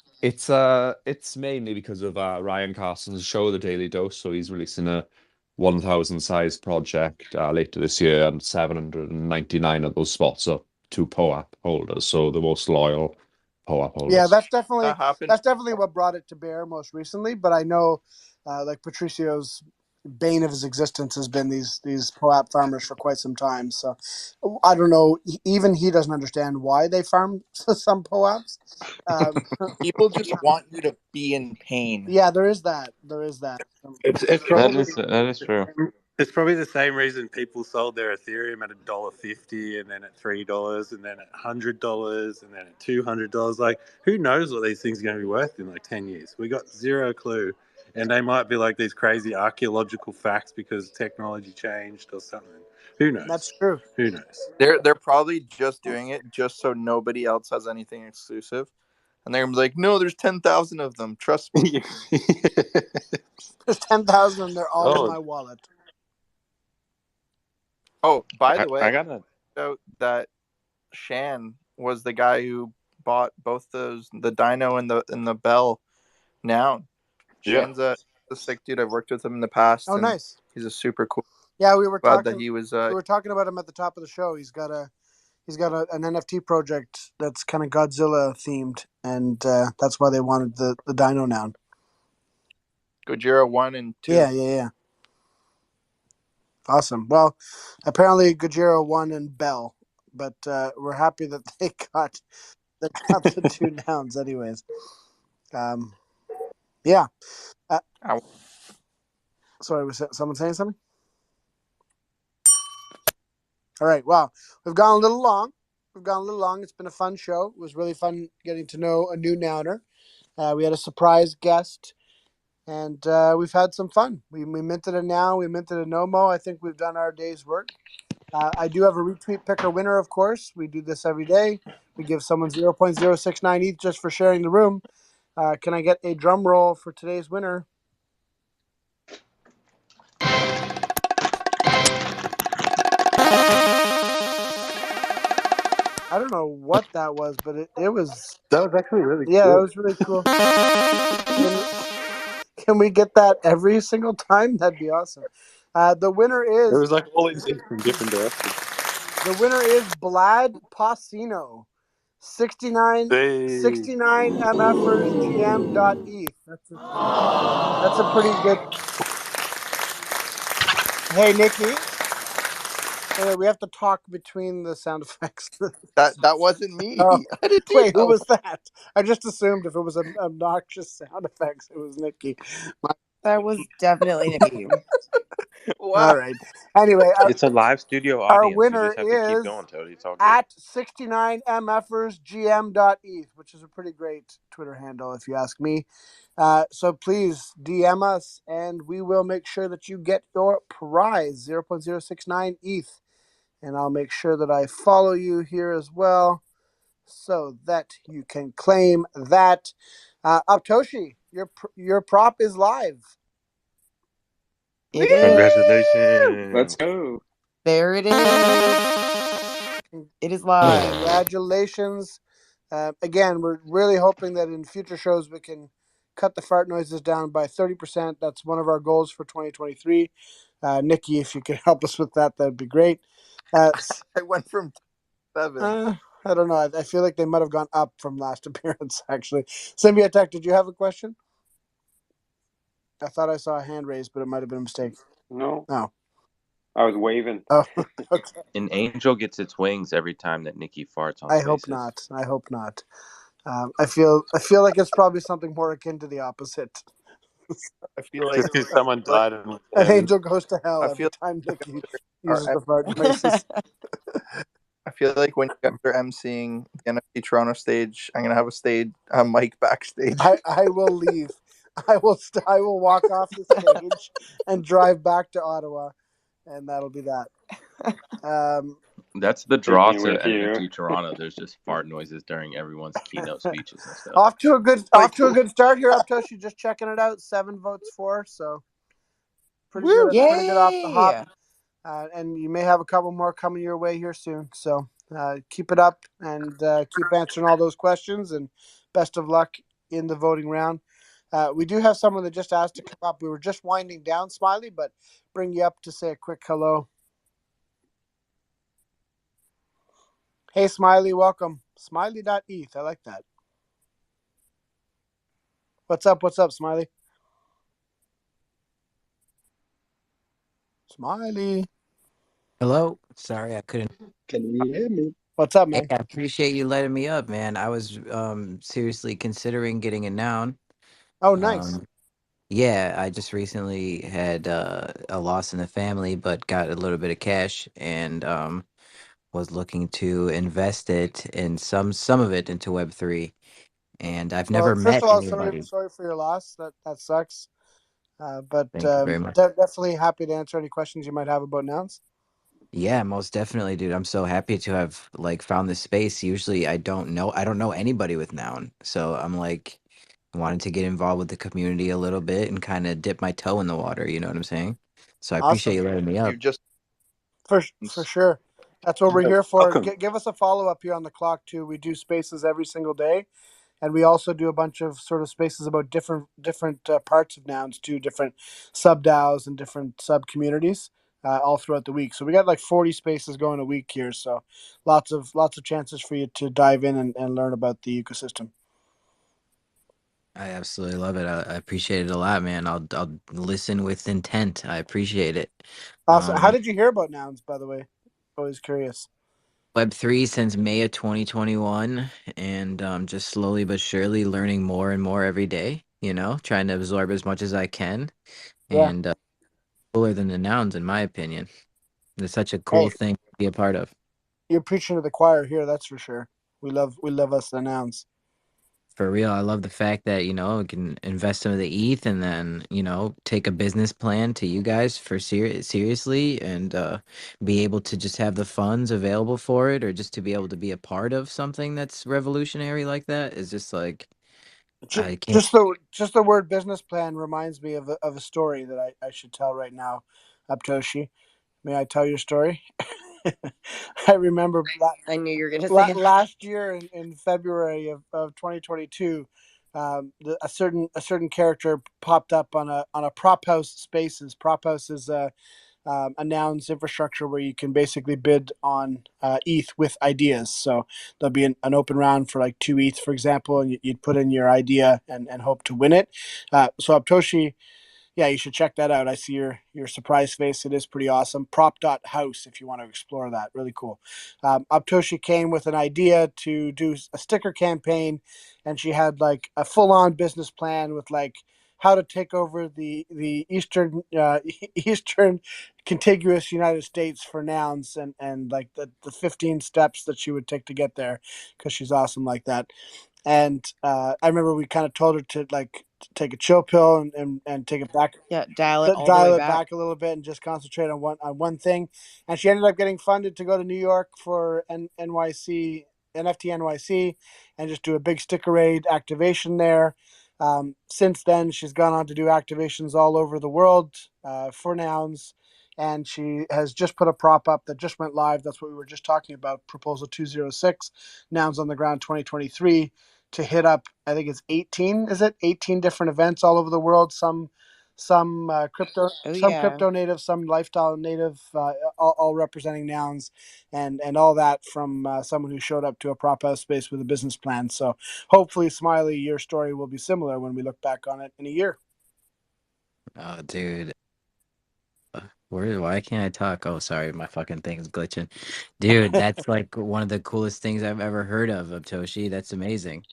It's mainly because of Ryan Carson's show, The Daily Dose. So he's releasing a 1,000 size project later this year, and 799 of those spots are to POAP holders. So the most loyal POAP holders. Yeah, That happened. that's definitely what brought it to bear most recently. But I know, like Patricio's bane of his existence has been these POAP farmers for quite some time. So I don't know. Even he doesn't understand why they farm some POAPs. People just want you to be in pain. Yeah, there is that. There is that. It's probably That is true. It's probably the same reason people sold their Ethereum at $1.50 and then at $3 and then at $100 and then at $200. Like, who knows what these things are going to be worth in like 10 years? We got zero clue. And they might be like these crazy archaeological facts because technology changed or something. Who knows? That's true. Who knows? They're probably just doing it just so nobody else has anything exclusive. And they're gonna be like, no, there's 10,000 of them. Trust me. There's 10,000 and they're all in Oh, my wallet. Oh, by I the way, gotta. note that Shan was the guy who bought both the Dino and the Bell noun. Yeah. Shan's a sick dude. I've worked with him in the past. Oh, and nice. He's a super cool. Yeah, we were Glad talking. that he was. We were talking about him at the top of the show. He's got an NFT project that's kind of Godzilla themed, and that's why they wanted the Dino noun. Gojira 1 and 2. Yeah. Awesome. Well, apparently Gojira won and Bell, but we're happy that they got the two nouns, anyways. Yeah. Sorry, was someone saying something? All right. Well, we've gone a little long, We've gone a little long. It's been a fun show. It was really fun getting to know a new nouner. We had a surprise guest, and we've had some fun. We minted a noun. We minted a NOMO. I think we've done our day's work. I do have a retweet picker winner, of course. We do this every day. We give someone 0.069 ETH just for sharing the room. Can I get a drum roll for today's winner? I don't know what that was, but it was... That was actually really Yeah, good. that was really cool. Can we get that every single time? That'd be awesome. The winner It is... was like all in from different directions. The winner is Blad Pacino. 69 MFers GM.eth. That's a pretty good... Hey, Nikki. Hey, we have to talk between the sound effects. That wasn't me. Oh, I didn't do wait, that who was one. that? I just assumed if it was an obnoxious sound effects, it was Nikki. That was definitely Nikki. Wow. All right. Anyway, It's a live studio our audience. You winner just have to keep is going, Tony. It's all good. at 69mfersgm.eth, which is a pretty great Twitter handle, if you ask me. So please DM us, and we will make sure that you get your prize, 0.069 ETH. And I'll make sure that I follow you here as well, so that you can claim that. Aptoshi, your prop is live. It is. Congratulations. Let's go. There it is. It is live. Congratulations. Again, we're really hoping that in future shows we can cut the fart noises down by 30%. That's one of our goals for 2023. Nikki, if you could help us with that, that'd be great. I went from 7. I don't know. I feel like they might have gone up from last appearance, actually. Symbiote Tech, did you have a question? I thought I saw a hand raised, but it might have been a mistake. No. No. I was waving. Oh, okay. An angel gets its wings every time that Nikki farts on I Spaces. hope not. I hope not. I feel like it's probably something more akin to the opposite. I feel like Just because someone died in An angel goes to hell I every feel time Nikki our uses the fart noises. I feel like when you're emceeing the NFT Toronto stage, I'm gonna have a mic backstage. I will leave. I will walk off the stage and drive back to Ottawa, and that'll be that. That's the draw me to with you. NFT Toronto. There's just fart noises during everyone's keynote speeches and stuff. Off to a good start here, Aptoshi. Just checking it out. 7 votes for, so pretty good. Pretty good off the hop. And you may have a couple more coming your way here soon. So keep it up and keep answering all those questions. And best of luck in the voting round. We do have someone that just asked to come up. We were just winding down, Smiley, but bring you up to say a quick hello. Hey, Smiley, welcome. Smiley.eth. I like that. What's up? What's up, Smiley? Smiley. Hello. Sorry, I couldn't. Can you hear me? What's up, Hey, man? I appreciate you letting me up, man. I was seriously considering getting a noun. Oh, nice. Yeah, I just recently had a loss in the family, but got a little bit of cash and was looking to invest it in some of it into Web3. And I've never Well, first met of all, anybody. sorry for your loss. That sucks. But Thank you very much. definitely happy to answer any questions you might have about nouns. Yeah, most definitely, dude. I'm so happy to have like found this space. Usually I don't know anybody with noun. So I'm like wanted to get involved with the community a little bit and kind of dip my toe in the water, you know what I'm saying? So I appreciate you letting me up. For sure. That's what we're here for. Welcome. Give us a follow up here on the clock too. We do spaces every single day, and we also do a bunch of sort of spaces about different parts of nouns too, different sub DAOs and different sub communities all throughout the week. So we got like 40 spaces going a week here. So lots of chances for you to dive in and learn about the ecosystem. I absolutely love it. I appreciate it a lot, man. I'll listen with intent. I appreciate it. Awesome. How did you hear about nouns, by the way? Always curious. Web3 since May of 2021, and just slowly but surely learning more and more every day, you know, trying to absorb as much as I can. Yeah. And cooler than the nouns, in my opinion. It's such a cool thing to be a part of. you're preaching to the choir here. That's for sure. We love us the nouns. For real, I love the fact that, we can invest some of the ETH and then, take a business plan to you guys for seriously and be able to just have the funds available for it, or just to be able to be a part of something that's revolutionary like that is just like, I can't. Just the word business plan reminds me of a story that I should tell right now, Aptoshi. May I tell your story? I remember I knew you were going to say that. last year in February of 2022, a certain character popped up on a prop house spaces. Prop house is a Nouns infrastructure where you can basically bid on ETH with ideas. So there'll be an open round for like 2 ETH, for example, and you'd put in your idea and hope to win it. So Aptoshi, yeah, you should check that out. I see your surprise face. It is pretty awesome. Prop.house if you want to explore that. Really cool. Aptoshi came with an idea to do a sticker campaign, and she had like a full-on business plan with like how to take over the eastern eastern contiguous United States for nouns, and like the 15 steps that she would take to get there, because she's awesome like that. And I remember we kind of told her to like take a chill pill and take it back. Yeah, dial it all the Dial way it back. back a little bit and just concentrate on one thing. And she ended up getting funded to go to New York for NFT NYC, and just do a big sticker raid activation there. Since then, she's gone on to do activations all over the world for nouns, and she has just put a prop up that just went live. That's what we were just talking about. Proposal 206, Nouns on the Ground 2023, to hit up, I think it's 18. Is it 18 different events all over the world? Some crypto, some crypto native, some lifestyle native, all representing nouns, and all that from someone who showed up to a prop house space with a business plan. So hopefully, Smiley, your story will be similar when we look back on it in a year. Oh, dude. Why can't I talk? Oh, sorry, my fucking thing's glitching. Dude, that's like one of the coolest things I've ever heard of Toshi. That's amazing.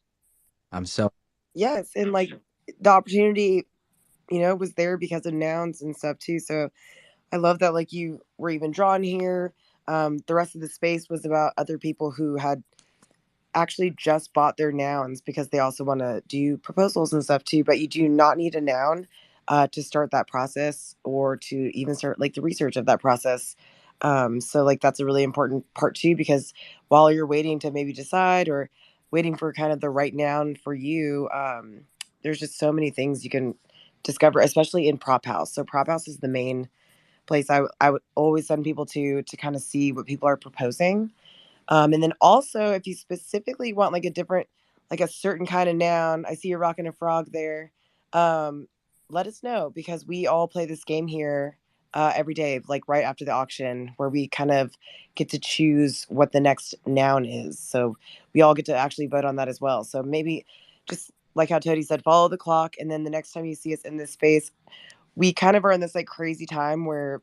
I'm so Yes, and like the opportunity, was there because of nouns and stuff too. So I love that like you were even drawn here. The rest of the space was about other people who had actually just bought their nouns because they also want to do proposals and stuff too. But you do not need a noun to start that process, or to even start like the research of that process. So like that's a really important part too, because while you're waiting to maybe decide, or waiting for kind of the right noun for you, there's just so many things you can discover, especially in prop house. So prop house is the main place I would always send people to kind of see what people are proposing. And then also, if you specifically want like a certain kind of noun, I see you're rocking a frog there. Let us know, because we all play this game here every day, like right after the auction, where we kind of get to choose what the next noun is. So we all get to actually vote on that as well. So maybe just like how Tony said, follow the clock. And then the next time you see us in this space, we kind of are in this like crazy time where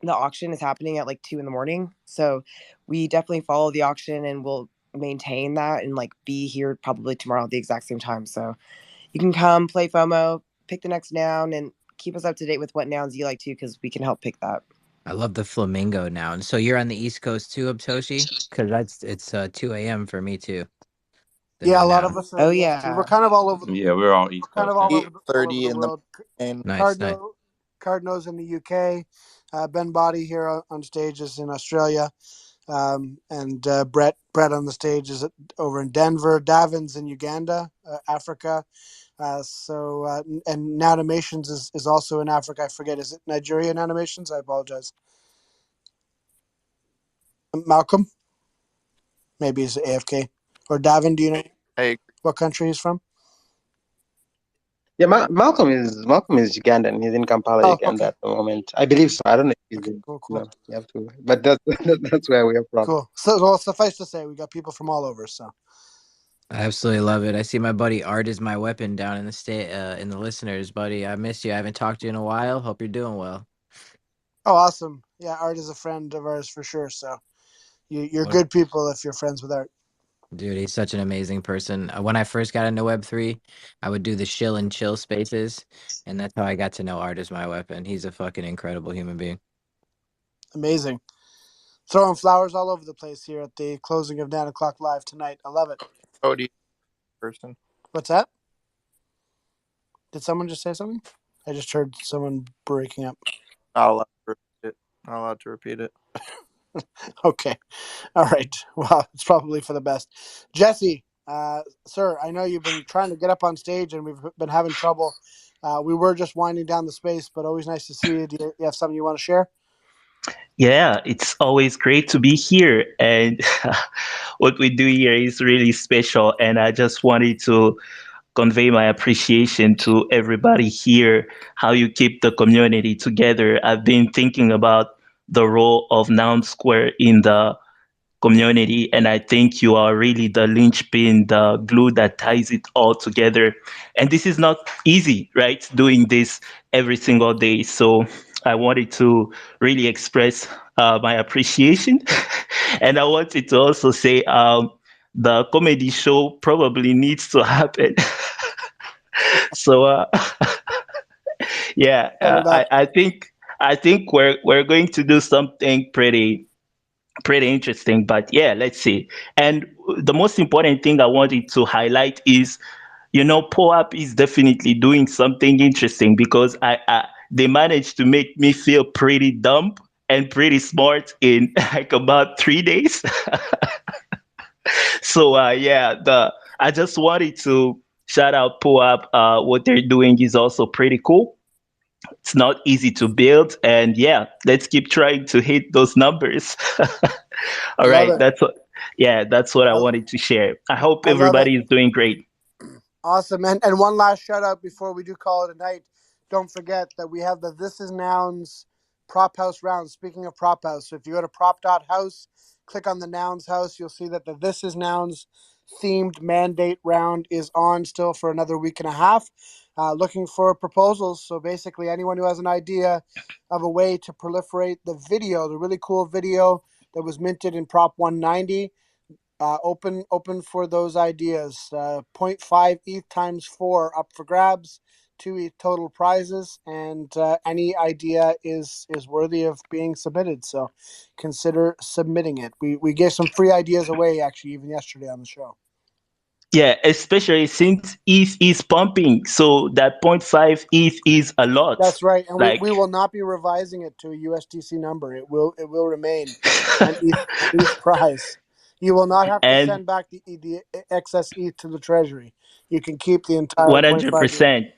the auction is happening at like 2 a.m. So we definitely follow the auction, and we'll maintain that and like be here probably tomorrow at the exact same time. So you can come play FOMO, pick the next noun, and keep us up to date with what nouns you like too, because we can help pick that. I love the flamingo noun. So you're on the East Coast too, Toshi? Because it's 2 a.m. for me too. Yeah, a lot of us are. Oh We're yeah. kind of all over. Yeah, we're all East Kind of Coast all now. over all over 8:30 the in the world. morning. Nice. Cardno's in the UK. Ben Body here on stage is in Australia. And Brett on the stage is over in Denver. Davin's in Uganda, Africa. And Nounimations is also in Africa. I forget, is it Nigeria Nounimations? I apologize. Malcolm? Maybe he's AFK. Or Davin, do you know what country he's from? Yeah, Malcolm is Ugandan. He's in Kampala, Uganda at the moment. I believe so. I don't know if he's cool. You have to, but that's where we are from. Cool. So, well, suffice to say, we got people from all over. So I absolutely love it. I see my buddy Art is my weapon down in the state, in the listeners, buddy. I miss you. I haven't talked to you in a while. Hope you're doing well. Oh, awesome. Yeah, Art is a friend of ours for sure. So you're good people if you're friends with Art. Dude, he's such an amazing person. When I first got into Web3, I would do the shill and chill spaces, and that's how I got to know Art is my weapon. He's a fucking incredible human being. Amazing. Throwing flowers all over the place here at the closing of 9 o'clock live tonight. I love it. OD person. What's that? Did someone just say something? I just heard someone breaking up. Not allowed to repeat it. Not allowed to repeat it. Okay. All right. Well, it's probably for the best. Jesse, sir, I know you've been trying to get up on stage and we've been having trouble. We were just winding down the space, but always nice to see you. Do you have something you want to share? Yeah, it's always great to be here. And what we do here is really special. And I just wanted to convey my appreciation to everybody here, how you keep the community together. I've been thinking about the role of Noun Square in the community, and I think you are really the linchpin, the glue that ties it all together. And this is not easy, right? Doing this every single day. So I wanted to really express my appreciation. And I wanted to also say the comedy show probably needs to happen. So yeah, I think we're going to do something pretty interesting. But yeah, let's see. And the most important thing I wanted to highlight is, POAP is definitely doing something interesting, because they managed to make me feel pretty dumb and pretty smart in like about 3 days. So yeah, I just wanted to shout out POAP. What they're doing is also pretty cool. It's not easy to build, and yeah, let's keep trying to hit those numbers. All right, that's what I wanted to share. I hope everybody is doing great. Awesome. And one last shout out before we do call it a night. Don't forget that we have the This Is Nouns Prop House round. Speaking of Prop House, so if you go to prop.house, click on the Nouns House, you'll see that the This Is Nouns themed mandate round is on still for another week and a half. Looking for proposals. So basically anyone who has an idea of a way to proliferate the video, the really cool video that was minted in Prop 190, open for those ideas. 0.5 ETH times 4 up for grabs, 2 ETH total prizes, and any idea is worthy of being submitted. So consider submitting it. We gave some free ideas away actually even yesterday on the show. Yeah, especially since ETH is pumping, so that 0.5 ETH is a lot. That's right, and we will not be revising it to a USDC number. It will remain an ETH price. You will not have to send back the excess ETH to the treasury. You can keep the entire 100%.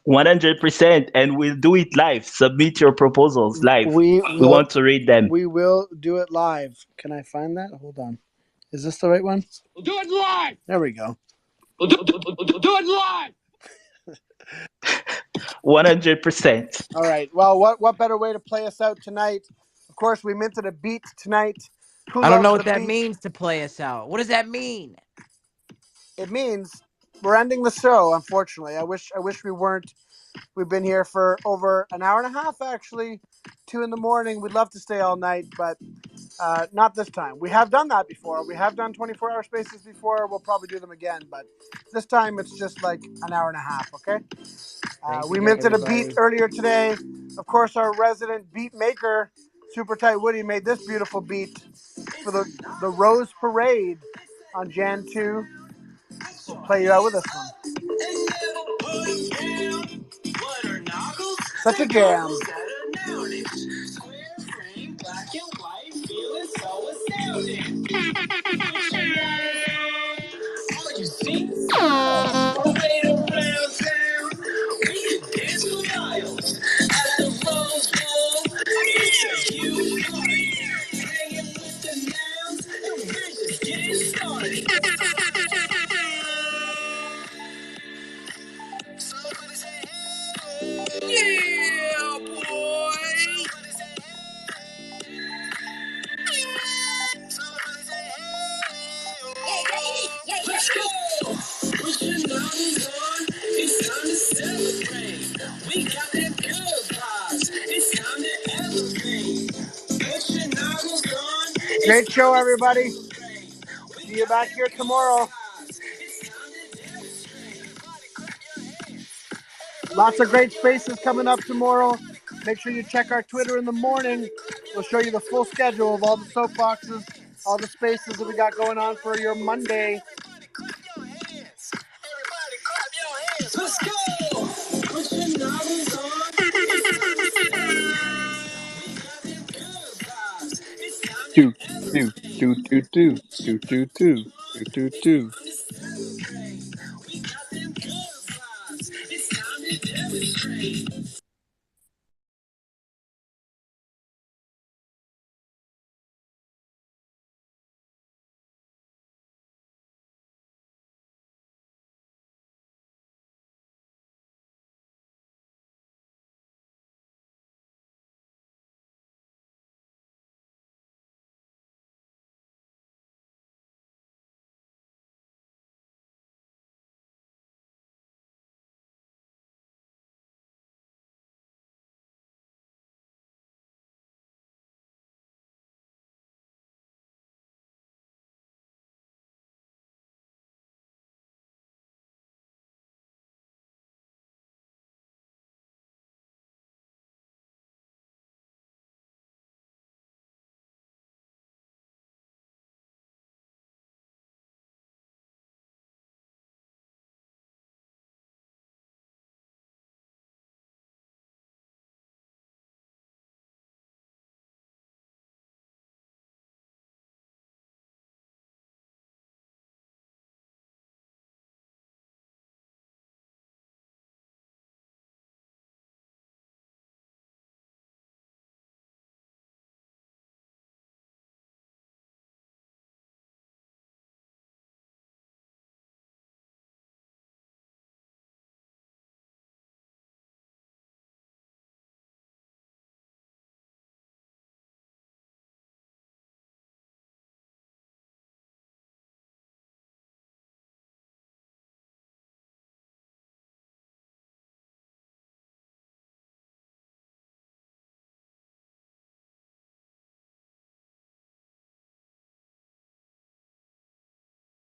100%, and we'll do it live. Submit your proposals live. We want to read them. We will do it live. Can I find that? Hold on. Is this the right one? We'll do it live. There we go. We'll do it live. 100%. All right. Well, what better way to play us out tonight? Of course, we minted a beat tonight. I don't know what that means, to play us out. What does that mean? It means we're ending the show, unfortunately. I wish we weren't. We've been here for over an hour and a half, actually. 2 a.m. We'd love to stay all night, but not this time. We have done that before. We have done 24-hour spaces before. We'll probably do them again, but this time it's just like an hour and a half, okay? We minted a beat earlier today. Of course, our resident beat maker, Super Tight Woody, made this beautiful beat for the Rose Parade on Jan 2. We'll play you out with this one. Such a jam. Yeah, boy. Let's go. Put your numbers on. It's time to celebrate. We got that good vibes. It's time to elevate. Put your numbers on. Great show, everybody. See you back here tomorrow. Lots of great spaces coming up tomorrow. Make sure you check our Twitter in the morning. We'll show you the full schedule of all the soapboxes, all the spaces that we got going on for your Monday. Let's go! Put your novels on. Do do do do do do do do do do do.